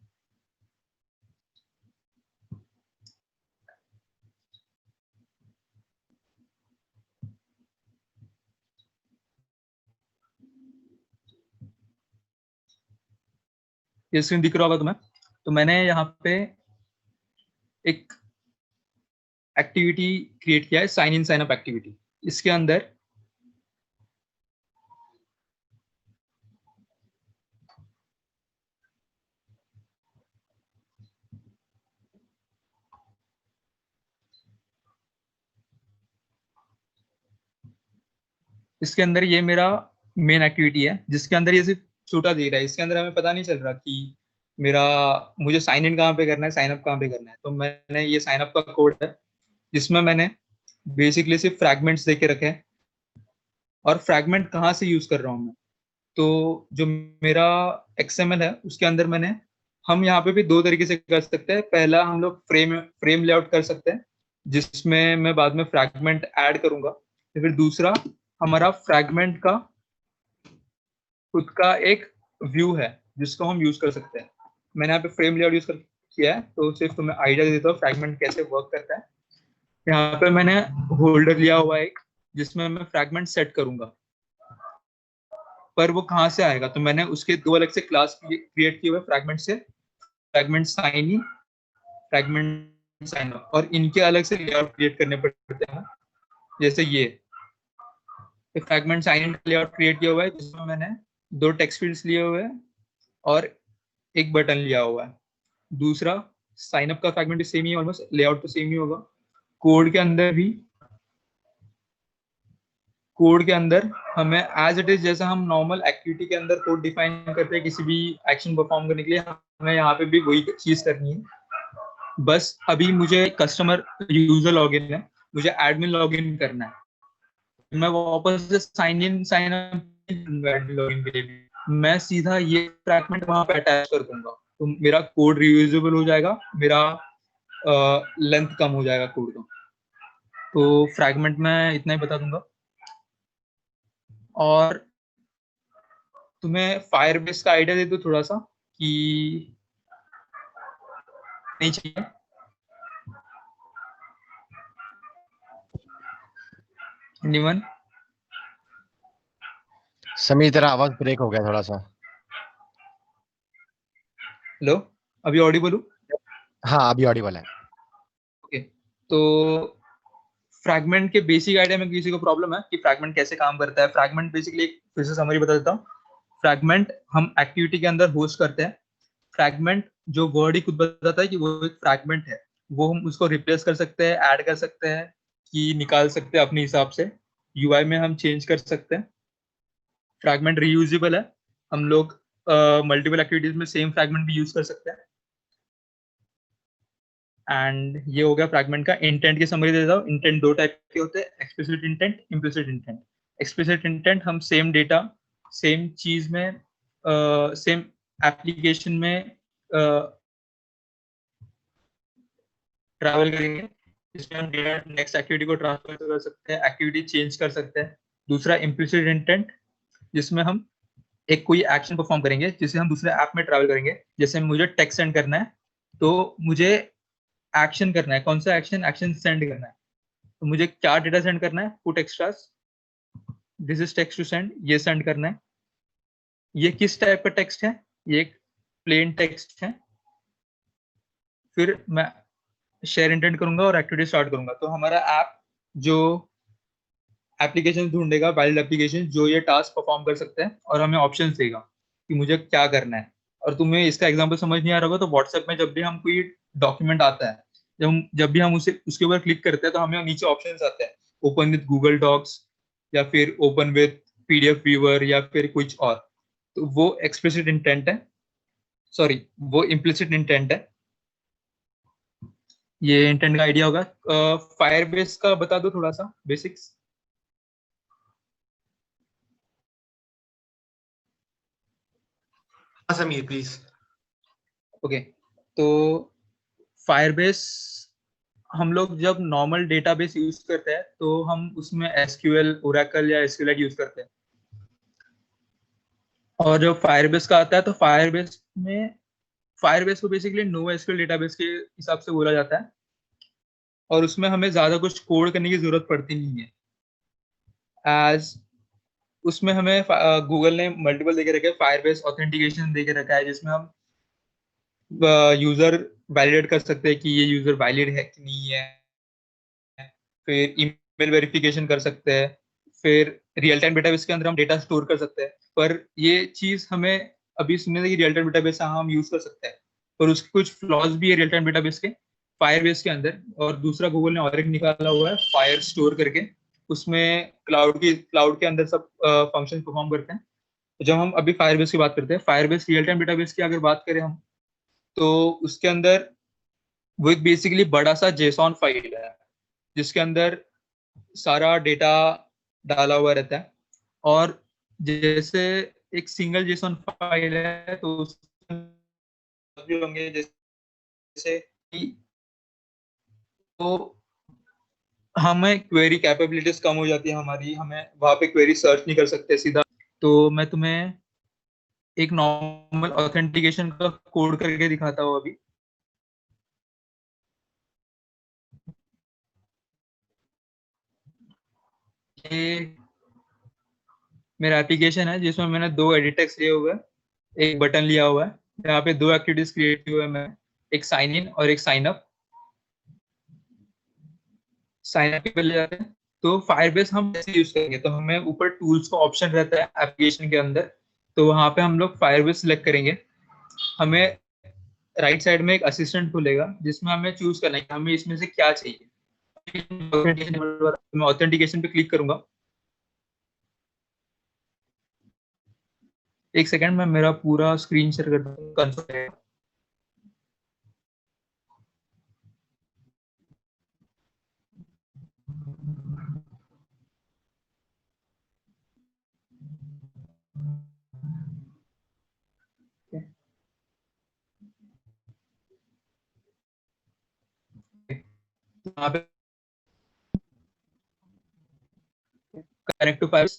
ये स्क्रीन दिख रहा होगा तुम्हें। तो मैंने यहाँ पे एक एक्टिविटी क्रिएट किया है, sign in sign up activity. इसके अंदर इसके अंदर ये मेरा मेन एक्टिविटी है, जिसके अंदर ये सिर्फ छोटा दे रहा है। इसके अंदर हमें पता नहीं चल रहा कि मेरा मुझे साइन इन कहाँ पे करना है, साइन अप कहाँ पे करना है। तो मैंने ये साइन अप का कोड है, जिसमें मैंने बेसिकली सिर्फ फ्रैगमेंट्स देके रखे हैं। और फ्रैगमेंट कहाँ से यूज कर रहा हूँ मैं, तो जो मेरा XML है उसके अंदर मैंने, हम यहाँ पे भी दो तरीके से कर सकते हैं। पहला हम लोग फ्रेम लेआउट कर सकते हैं, जिसमें मैं बाद में फ्रैगमेंट ऐड करूंगा। तो फिर दूसरा हमारा फ्रैगमेंट का खुद का एक व्यू है, जिसको हम यूज कर सकते हैं। मैंने यहाँ पे फ्रेम लेआउट यूज किया है, तो सिर्फ तुम्हें आइडिया देता हूँ फ्रैगमेंट कैसे वर्क करता है। यहाँ पे मैंने होल्डर लिया हुआ है एक, जिसमें मैं फ्रैगमेंट सेट करूंगा। पर वो कहाँ से आएगा, तो मैंने उसके दो अलग से क्लास क्रिएट किए हुए फ्रैगमेंट से, fragment sign in, fragment sign up, और इनके अलग से लेआउट क्रिएट करने पड़ते हैं। जैसे ये fragment sign in layout create किया हुआ है, जिसमें मैंने दो टेक्स्ट फील्ड्स लिए हुए हैं और एक बटन लिया हुआ है। दूसरा साइन अप का फ्रैगमेंट भी सेम ही है, ऑलमोस्ट लेआउट तो सेम ही होगा। कोड के अंदर भी, कोड के अंदर हमें एज इट इज, जैसा हम नॉर्मल एक्टिविटी के अंदर कोड डिफाइन करते हैं किसी भी एक्शन परफॉर्म करने के लिए, हमें यहाँ पे भी वही चीज करनी है। बस अभी मुझे कस्टमर यूजर लॉगिन है, मुझे एडमिन लॉगिन करना है, मैं वापस से साइन अप लॉगिन के लिए भी मैं सीधा ये फ्रैगमेंट वहां पे अटैच कर दूंगा, तो मेरा कोड रियूजेबल हो जाएगा, मेरा लेंथ कम हो जाएगा कोड का। तो फ्रैगमेंट में इतना ही बता दूंगा। और तुम्हें फायरबेस का आइडिया दे दो थोड़ा सा कि नहीं चाहिए? निवन, समीर तेरा आवाज ब्रेक हो गया थोड़ा सा। हेलो, अभी ऑडिबल हूँ? हाँ अभी ऑडिबल है। ओके, तो फ्रैगमेंट के बेसिक आइडिया में किसी को प्रॉब्लम है कि फ्रैगमेंट कैसे काम करता है? फ्रैगमेंट बेसिकली एक फिर से समरी बता देता हूँ। फ्रैगमेंट हम एक्टिविटी के अंदर होस्ट करते हैं। फ्रैगमेंट जो वर्ड ही खुद बताता है कि वो एक फ्रैगमेंट है, वो हम उसको रिप्लेस कर सकते हैं, ऐड कर सकते हैं, कि निकाल सकते हैं अपने हिसाब से, यूआई में हम चेंज कर सकते हैं। फ्रैगमेंट रीयूजेबल है, हम लोग मल्टीपल एक्टिविटीज में सेम फ्रैगमेंट भी यूज कर सकते हैं। एंड ये हो गया फ्रैगमेंट का। इंटेंट की समरी दे देता हूँ। इंटेंट दो टाइप के होते हैं, explicit intent, implicit intent. Explicit intent हम सेम डेटा सेम चीज में सेम एप्लीकेशन में ट्रैवल करेंगे, जिसमें हम डेटा नेक्स्ट एक्टिविटी को ट्रांसफर कर सकते हैं, एक्टिविटी चेंज कर सकते हैं। दूसरा इम्प्लिसिट इंटेंट, जिसमें हम एक कोई एक्शन परफॉर्म करेंगे जिसे हम दूसरे ऐप में ट्रैवल करेंगे। जैसे मुझे टेक्स्ट सेंड करना है, तो मुझे एक्शन करना है। कौन सा एक्शन? एक्शन सेंड करना है। तो मुझे क्या डेटा सेंड करना है? Put extras, this is text to send, ये सेंड करना है। ये किस टाइप का टेक्स्ट है? ये एक प्लेन टेक्स्ट है। फिर मैं शेयर इंटेंट करूंगा और एक्टिविटी स्टार्ट करूंगा। तो हमारा ऐप जो एप्लीकेशन ढूंढेगा, वाइल्ड एप्लीकेशन जो ये टास्क परफॉर्म कर सकते हैं, और हमें ऑप्शन देगा कि मुझे क्या करना है। और तुम्हें इसका एग्जांपल समझ नहीं आ रहा होगा तो व्हाट्सएप में जब भी हम कोई डॉक्यूमेंट आता है, जब भी हम उसे उसके ऊपर क्लिक करते हैं, तो हमें नीचे ऑप्शन आते हैं, ओपन विद गूगल डॉक्स, या फिर ओपन विद पीडीएफ व्यूअर, या फिर कुछ और। तो वो एक्सप्लिसिट इंटेंट है, सॉरी वो इम्प्लिसिट इंटेंट है। ये इंटेंट का आइडिया होगा। फायरबेस का बता दो थोड़ा सा बेसिक्स। हाँ समीर प्लीज। ओके, तो फायरबेस हम लोग जब नॉर्मल डेटाबेस यूज करते हैं तो हम उसमें एसक्यूएल, ओरेकल या एसक्यूएलाइट यूज करते हैं। और जब फायरबेस का आता है तो फायरबेस को बेसिकली नो एसक्यूएल डेटाबेस के हिसाब से बोला जाता है, और उसमें हमें ज्यादा कुछ कोड करने की जरूरत पड़ती नहीं है। एज उसमें हमें गूगल ने मल्टीपल देके रखे, फायरबेस ऑथेंटिकेशन देके रखा है, जिसमें हम यूजर वैलिडेट कर सकते हैं कि ये यूजर वैलिड है कि नहीं है। फिर ईमेल वेरिफिकेशन कर सकते हैं। फिर रियल टाइम डेटाबेस के अंदर हम डेटा स्टोर कर सकते हैं। पर ये चीज हमें अभी सुनने लगी, रियल टाइम डेटाबेस हम यूज कर सकते हैं, पर उसके कुछ फ्लॉज भी है रियल टाइम डेटाबेस के, फायरबेस के अंदर। और दूसरा गूगल ने और एक निकाला हुआ है, फायर स्टोर करके, उसमें क्लाउड के अंदर सब फंक्शन परफॉर्म करते हैं। तो जब हम अभी फायरबेस की बात करते हैं, फायरबेस रियल टाइम डेटाबेस की अगर बात करें हम, तो उसके अंदर वो एक बेसिकली बड़ा सा जेसॉन फाइल है, जिसके अंदर सारा डेटा डाला हुआ रहता है। और जैसे एक सिंगल जेसन फाइल है, तो भी होंगे जैसे कि, तो हमें क्वेरी कैपेबिलिटीज कम हो जाती है हमारी, हमें वहां पे क्वेरी सर्च नहीं कर सकते सीधा। तो मैं तुम्हें एक नॉर्मल ऑथेंटिकेशन का कोड करके दिखाता हूँ अभी। ये मेरा एप्लीकेशन है जिसमें मैंने दो एडिट टेक्स्ट लिए हुए हैं, एक बटन लिया हुआ है। यहाँ पे दो एक्टिविटीज क्रिएट की हुई है मैं, एक साइन इन और एक साइन अप। साइन अप पे ले जाते हैं। तो फायरबेस हम कैसे यूज करेंगे? तो हमें ऊपर टूल्स का ऑप्शन रहता है एप्लीकेशन के अंदर, तो वहां पे हम लोग फायरबेस सिलेक्ट करेंगे। हमें राइट साइड में एक असिस्टेंट खुलेगा, जिसमें हमें चूज करना है कि हमें इसमें से क्या चाहिए। मैं ऑथेंटिकेशन पे क्लिक करूंगा। एक सेकंड में मेरा पूरा स्क्रीन शेयर कर दूंगा, कंसोल है। यहाँ पे कनेक्ट टू Firebase,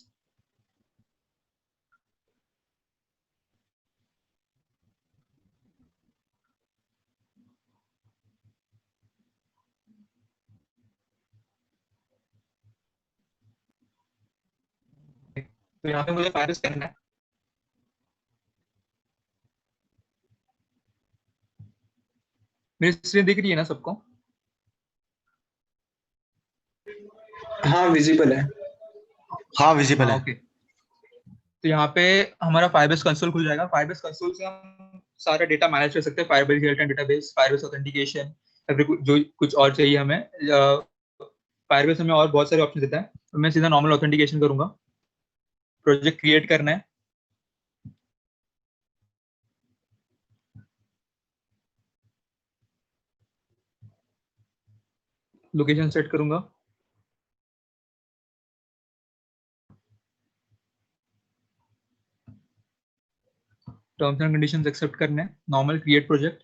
तो यहाँ पे मुझे Firebase करना है। मेरी स्क्रीन दिख रही है ना सबको? हाँ विजिबल है। हाँ विजिबल हाँ है। ओके। तो यहाँ पे हमारा Firebase कंसोल खुल जाएगा। Firebase कंसोल से हम सारा डेटा मैनेज कर सकते हैं, Firebase real time database, Firebase authentication, जो कुछ और चाहिए हमें। Firebase हमें और बहुत सारे ऑप्शन देता है, तो मैं सीधा नॉर्मल ऑथेंटिकेशन करूंगा। प्रोजेक्ट क्रिएट करना है, लोकेशन सेट करूंगा, टर्म्स एंड कंडीशंस एक्सेप्ट करने हैं, नॉर्मल क्रिएट प्रोजेक्ट।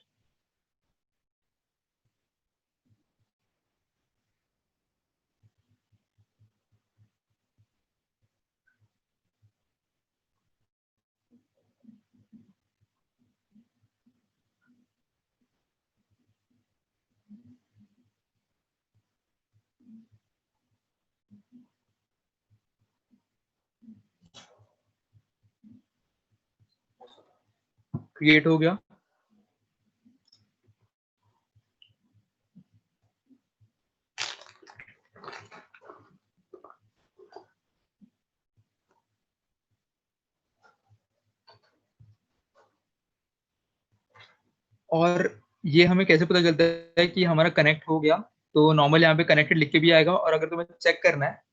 क्रिएट हो गया। और ये हमें कैसे पता चलता है कि हमारा कनेक्ट हो गया? तो नॉर्मल यहाँ पे कनेक्टेड लिख के भी आएगा, और अगर तुम्हें चेक करना है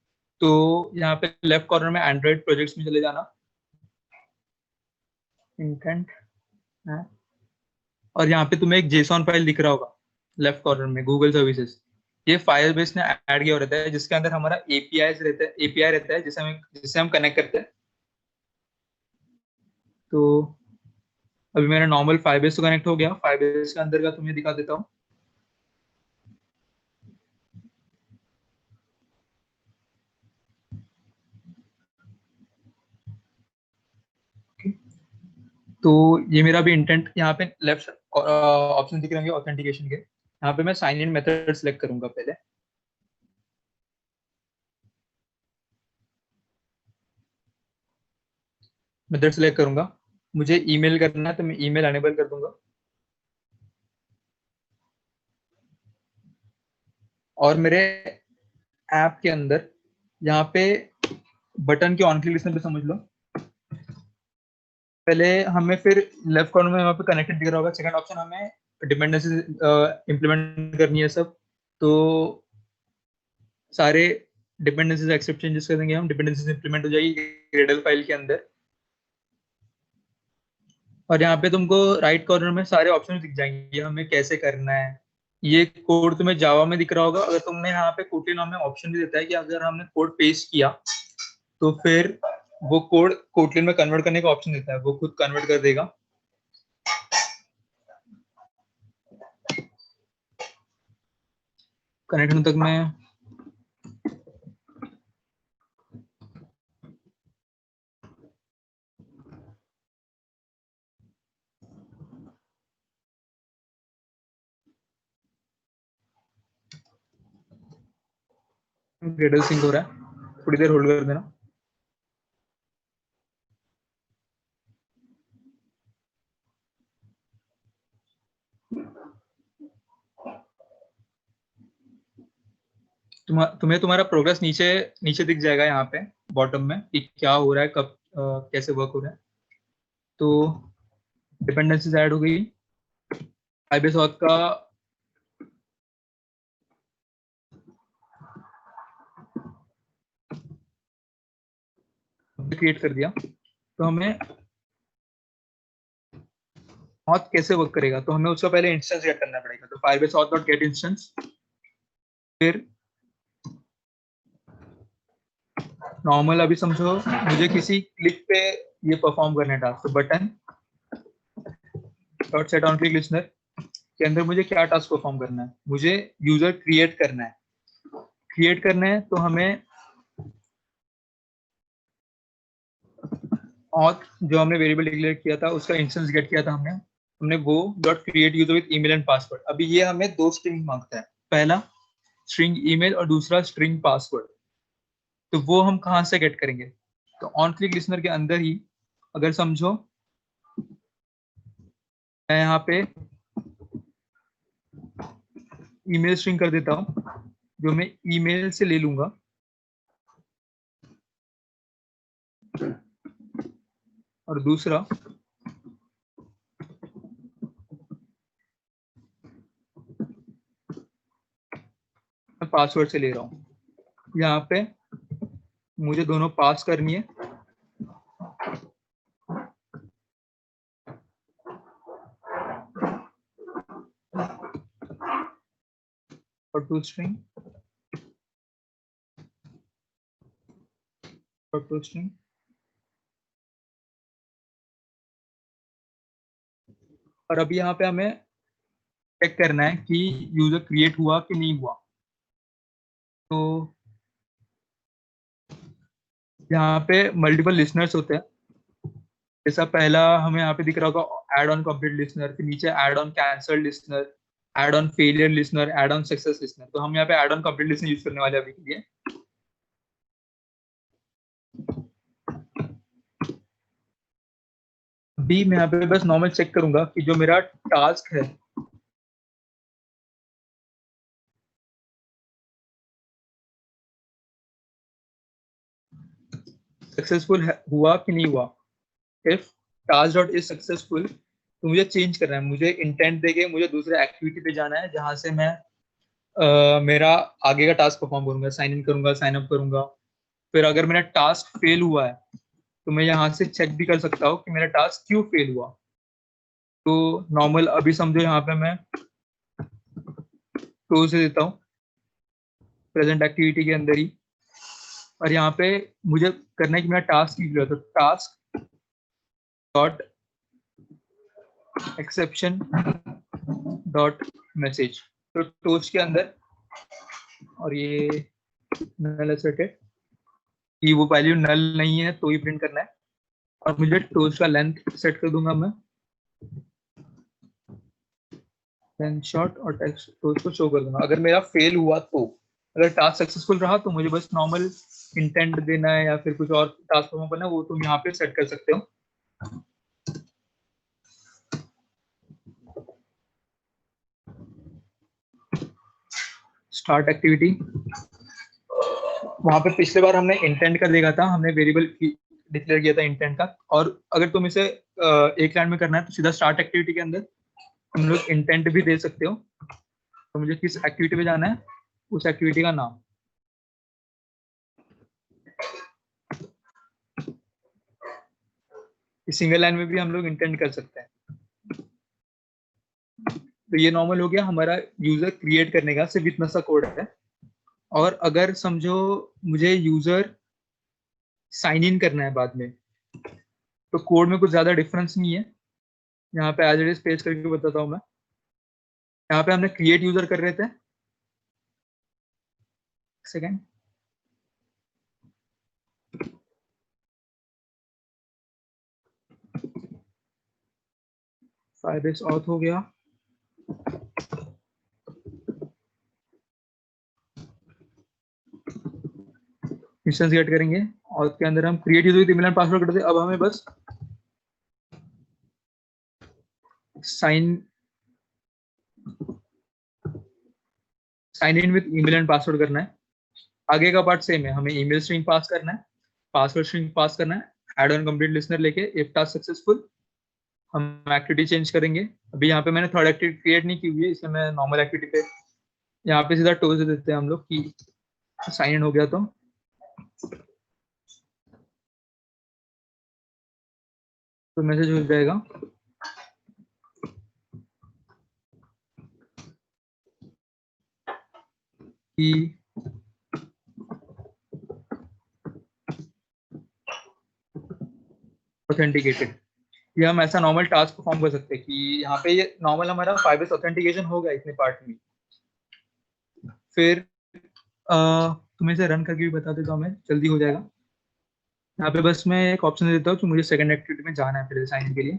तो यहाँ पे लेफ्ट कॉर्नर में एंड्रॉइड प्रोजेक्ट्स में चले जाना, इंटेंट है, और यहाँ पे तुम्हें एक जेसॉन फाइल दिख रहा होगा लेफ्ट कॉर्नर में, गूगल सर्विसेज। ये फायरबेस ने ऐड किया रहता है, जिसके अंदर हमारा एपीआई रहता है जिससे हम कनेक्ट करते हैं। तो अभी मेरा नॉर्मल फायरबेस तो कनेक्ट हो गया। फायरबेस के अंदर का तुम्हें दिखा देता हूँ। तो ये मेरा भी इंटेंट, यहाँ पे लेफ्ट ऑप्शन दिख रहे होंगे ऑथेंटिकेशन के। यहाँ पे मैं साइन इन मेथड सेलेक्ट करूंगा पहले। मेथड सेलेक्ट करूंगा, मुझे ईमेल करना है तो मैं ईमेल अनेबल कर दूंगा। और मेरे ऐप के अंदर यहाँ पे बटन के ऑन क्लिक लिखने पे समझ लो, पहले हमें फिर लेफ्ट कॉर्नर में वहाँ पे कनेक्टेड दिख रहा होगा। सेकंड ऑप्शन हमें डिपेंडेंसीज इंप्लीमेंट करनी है सब। तो सारे डिपेंडेंसीज एक्सेप्ट चेंजेस कर देंगे हम, डिपेंडेंसीज इंप्लीमेंट हो जाएगी ग्रेडल फाइल के अंदर। और यहाँ पे तुमको राइट कॉर्नर में सारे ऑप्शन दिख जाएंगे हमें कैसे करना है। ये कोड तुम्हें जावा में दिख रहा होगा। अगर तुमने यहाँ पे कोटलिन हमें ऑप्शन भी देता है कि अगर हमने कोड पेस्ट किया तो फिर वो कोड कोटलिन में कन्वर्ट करने का ऑप्शन देता है, वो खुद कन्वर्ट कर देगा। कनेक्ट होने तक मैं ग्रेडल सिंक हो रहा है, थोड़ी देर होल्ड कर देना। तुम्हें तुम्हारा प्रोग्रेस नीचे नीचे दिख जाएगा यहाँ पे बॉटम में कि क्या हो रहा है, कब कैसे वर्क हो रहा है। तो डिपेंडेंसीज ऐड हो गई। Firebase auth का क्रिएट कर दिया। तो हमें auth कैसे वर्क करेगा, तो हमें उसका पहले इंस्टेंस गेट करना पड़ेगा। तो Firebase auth.get इंस्टेंस, फिर नॉर्मल अभी समझो मुझे किसी क्लिक पे ये परफॉर्म करना है टास्क, तो button dot set on click listener, के अंदर मुझे क्या टास्क परफॉर्म करना है, मुझे यूजर क्रिएट करना है। क्रिएट करना है तो हमें ऑथ जो हमने वेरिएबल डिक्लेयर किया था उसका इंस्टेंस गेट किया था हमने वो dot create user with email and password. अभी ये हमें दो स्ट्रिंग मांगता है, पहला स्ट्रिंग ईमेल और दूसरा स्ट्रिंग पासवर्ड। तो वो हम कहाँ से गेट करेंगे? तो ऑन क्लिक लिसनर के अंदर ही, अगर समझो मैं यहाँ पे ईमेल स्ट्रिंग कर देता हूँ जो मैं ईमेल से ले लूंगा, और दूसरा मैं पासवर्ड से ले रहा हूँ। यहाँ पे मुझे दोनों पास करनी है, और टू स्ट्रिंग और टू स्ट्रिंग। और अभी यहाँ पे हमें चेक करना है कि यूजर क्रिएट हुआ कि नहीं हुआ। तो यहाँ पे मल्टीपल लिसनर्स होते हैं, जैसा पहला हमें यहाँ पे दिख रहा होगा एड ऑन कंप्लीट लिसनर, फिर नीचे add on cancelled listener, add on failure listener, add on success listener. तो हम यहाँ पे add on complete listener use करने वाले अभी के लिए। अभी मैं यहाँ पे बस नॉर्मल चेक करूंगा कि जो मेरा टास्क है सक्सेसफुल हुआ कि नहीं हुआ। If task dot is successful तो मुझे चेंज करना है, मुझे इंटेंट देके मुझे दूसरे एक्टिविटी पे जाना है जहां से मैं मेरा आगे का टास्क परफॉर्म करूंगा, साइन इन करूंगा, साइन अप करूंगा। फिर अगर मेरा टास्क फेल हुआ है तो मैं यहाँ से चेक भी कर सकता हूँ कि मेरा टास्क क्यों फेल हुआ। तो नॉर्मल अभी समझो यहाँ पे मैं क्लोज से देता हूँ प्रेजेंट एक्टिविटी के अंदर ही, और यहाँ पे मुझे करना है कि मेरा टास्क की तो task dot exception dot message. तो टोस्ट के अंदर, और ये नल असर्टेड कि वो वैल्यू नल नहीं है तो ही प्रिंट करना है, और मुझे टोस्ट का लेंथ सेट कर दूंगा मैं शॉर्ट, और टेक्स्ट टोस्ट को शो कर दूंगा। अगर मेरा फेल हुआ तो, अगर टास्क सक्सेसफुल रहा तो मुझे बस नॉर्मल इंटेंट देना है या फिर कुछ और टास्क परफॉर्म करना है, वो तुम यहाँ पे सेट कर सकते हो। स्टार्ट एक्टिविटी, वहां पे पिछले बार हमने इंटेंट का देखा था, हमने वेरिएबल डिक्लेयर किया था इंटेंट का। और अगर तुम इसे एक लाइन में करना है तो सीधा स्टार्ट एक्टिविटी के अंदर तुम लोग इंटेंट भी दे सकते हो। तो मुझे किस एक्टिविटी पे जाना है, उस एक्टिविटी का नाम। इस सिंगल लाइन में भी हम लोग इंटेंट कर सकते हैं। तो ये नॉर्मल हो गया हमारा यूजर क्रिएट करने का, सिर्फ इतना सा कोड है। और अगर समझो मुझे यूजर साइन इन करना है बाद में, तो कोड में कुछ ज्यादा डिफरेंस नहीं है। यहाँ पे एज इट इज पेस्ट करके बताता हूँ मैं। यहाँ पे हमने क्रिएट यूजर कर रहे थे, सेकेंड फायरबेस ऑथ हो गया। इंस्टेंस गेट करेंगे और उसके अंदर हम create user with email and password करते हैं। अब हमें बस sign in with email and password करना है। आगे का पार्ट सेम है, हमें ईमेल स्ट्रिंग पास करना है, पासवर्ड स्ट्रिंग पास करना है, एड ऑन कंप्लीट लिसनर लेके इफ टास्क सक्सेसफुल हम एक्टिविटी चेंज करेंगे। अभी यहाँ पे मैंने थर्ड एक्टिविटी क्रिएट नहीं की हुई है, इसलिए मैं नॉर्मल एक्टिविटी पे यहाँ पे सीधा टोज दे देते हैं हम लोग कि साइन इन हो गया। तो मैसेज हो जाएगा कि ऑथेंटिकेटेड। ये हम ऐसा नॉर्मल टास्क परफॉर्म कर सकते हैं कि यहाँ पे ये नॉर्मल हमारा 5S ऑथेंटिकेशन हो गया इतने पार्ट में। फिर तुम्हें इसे रन करके भी बता देता हूँ मैं, जल्दी हो जाएगा। यहाँ पे बस मैं एक ऑप्शन देता हूँ कि मुझे सेकंड एक्टिविटी में जाना है फिर साइन इन के लिए।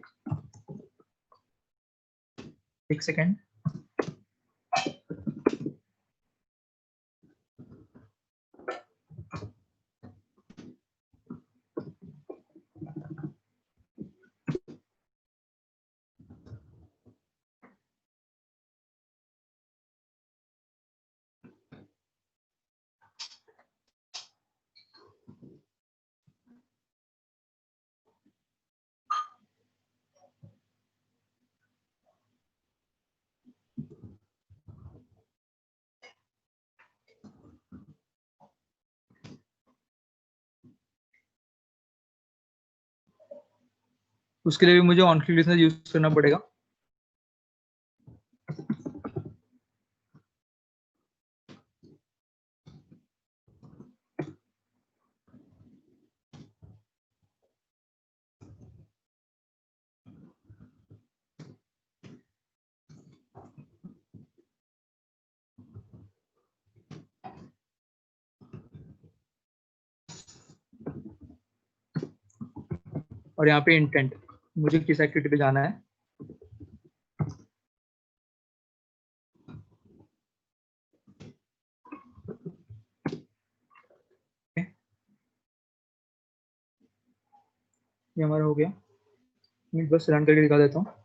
एक सेकेंड। उसके लिए भी मुझे ऑन क्लिक लिसनर यूज करना पड़ेगा। और यहाँ पे इंटेंट, मुझे किस एक्टिविटी पे जाना है। ये हमारा हो गया, मैं बस रन करके दिखा देता हूँ।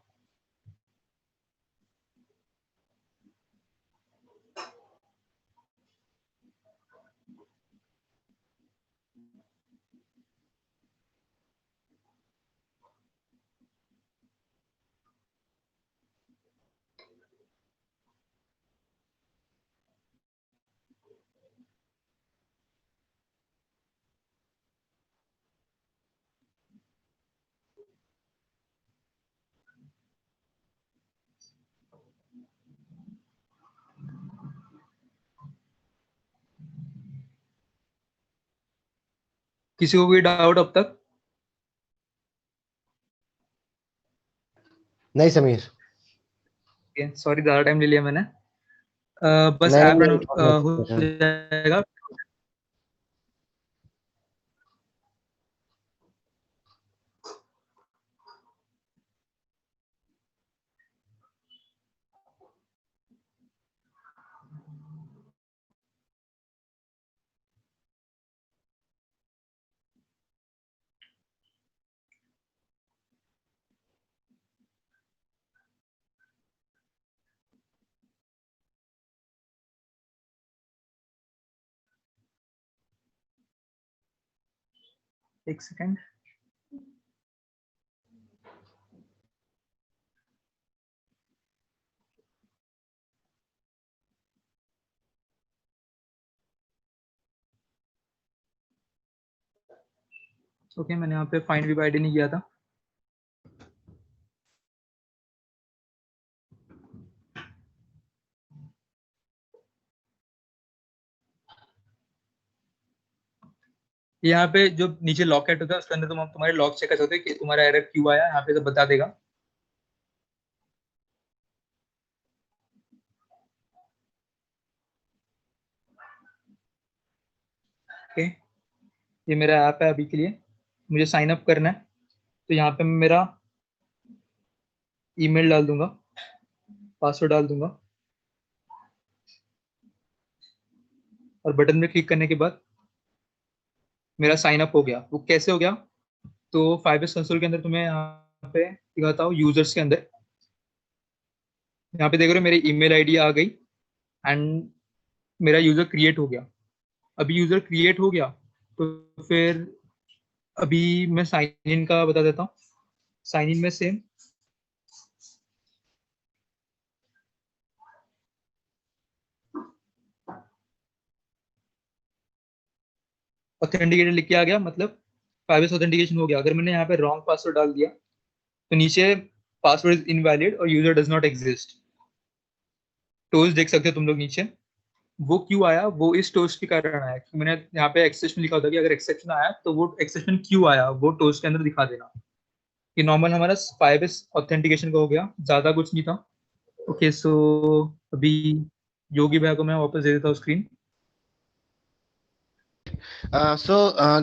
किसी को कोई डाउट अब तक? नहीं समीर, सॉरी ज़्यादा टाइम ले लिया मैंने। बस नहीं ऐप रन हो नहीं, जाएगा। एक सेकेंड। ओके, मैंने यहाँ पे फाइंड वीब आईडी नहीं किया था। यहाँ पे जो नीचे लॉकेट होता है उसके अंदर तुम तुम्हारे लॉग चेक कर सकते हो कि तुम्हारा एरर क्यों आया, यहाँ पे तो बता देगा। ओके, ये मेरा ऐप है अभी के लिए। मुझे साइन अप करना है, तो यहाँ पे मैं मेरा ईमेल डाल दूंगा, पासवर्ड डाल दूंगा, और बटन में क्लिक करने के बाद मेरा साइन अप हो गया। वो कैसे हो गया? तो 5S कंसोल के अंदर तुम्हें यहाँ पे दिखाता हूँ, यूजर्स के अंदर यहाँ पे देख रहे हो मेरी ईमेल आईडी आ गई एंड मेरा यूजर क्रिएट हो गया। अभी यूजर क्रिएट हो गया तो फिर अभी मैं साइन इन का बता देता हूँ। साइन इन में सेम ऑथेंटिकेटेड लिख के आ गया, मतलब 5S ऑथेंटिकेशन हो गया। अगर मैंने यहाँ पे रॉन्ग पासवर्ड डाल दिया तो नीचे पासवर्ड इज इनवैलिड और user does not exist. Toast देख सकते हो तुम लोग नीचे। वो क्यों आया? वो इस टोस्ट के कारण आया कि मैंने यहाँ पे एक्सेप्शन लिखा होता कि अगर एक्सेप्शन आया तो वो एक्सेप्शन क्यों आया वो टोस्ट के अंदर दिखा देना। ये नॉर्मल हमारा Firebase ऑथेंटिकेशन का हो गया, ज्यादा कुछ नहीं था। ओके, सो अभी योगी भैया को मैं वापस दे देता हूँ screen.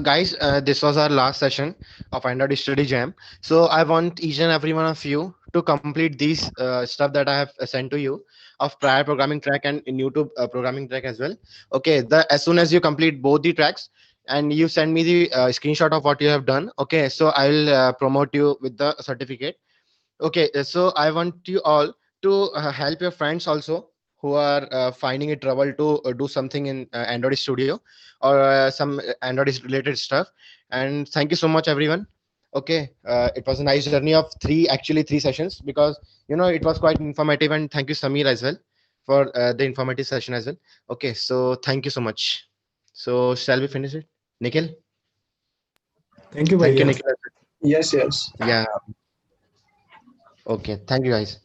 Guys, this was our last session of Android Study Jam. So I want each and every one of you to complete these stuff that I have sent to you of prior programming track and in YouTube programming track as well. Okay, as soon as you complete both the tracks and you send me the screenshot of what you have done. Okay, so I will promote you with the certificate. Okay, so I want you all to help your friends also who are finding it trouble to do something in Android Studio or some Android related stuff. And thank you so much, everyone. Okay, it was a nice journey of three sessions, because it was quite informative. And thank you, Samir, as well, for the informative session as well. Okay, so thank you so much. So shall we finish it, Nikhil? Thank you, Thank you, Bhaiya. Nikhil. Yes, yes. Yeah. Okay. Thank you, guys.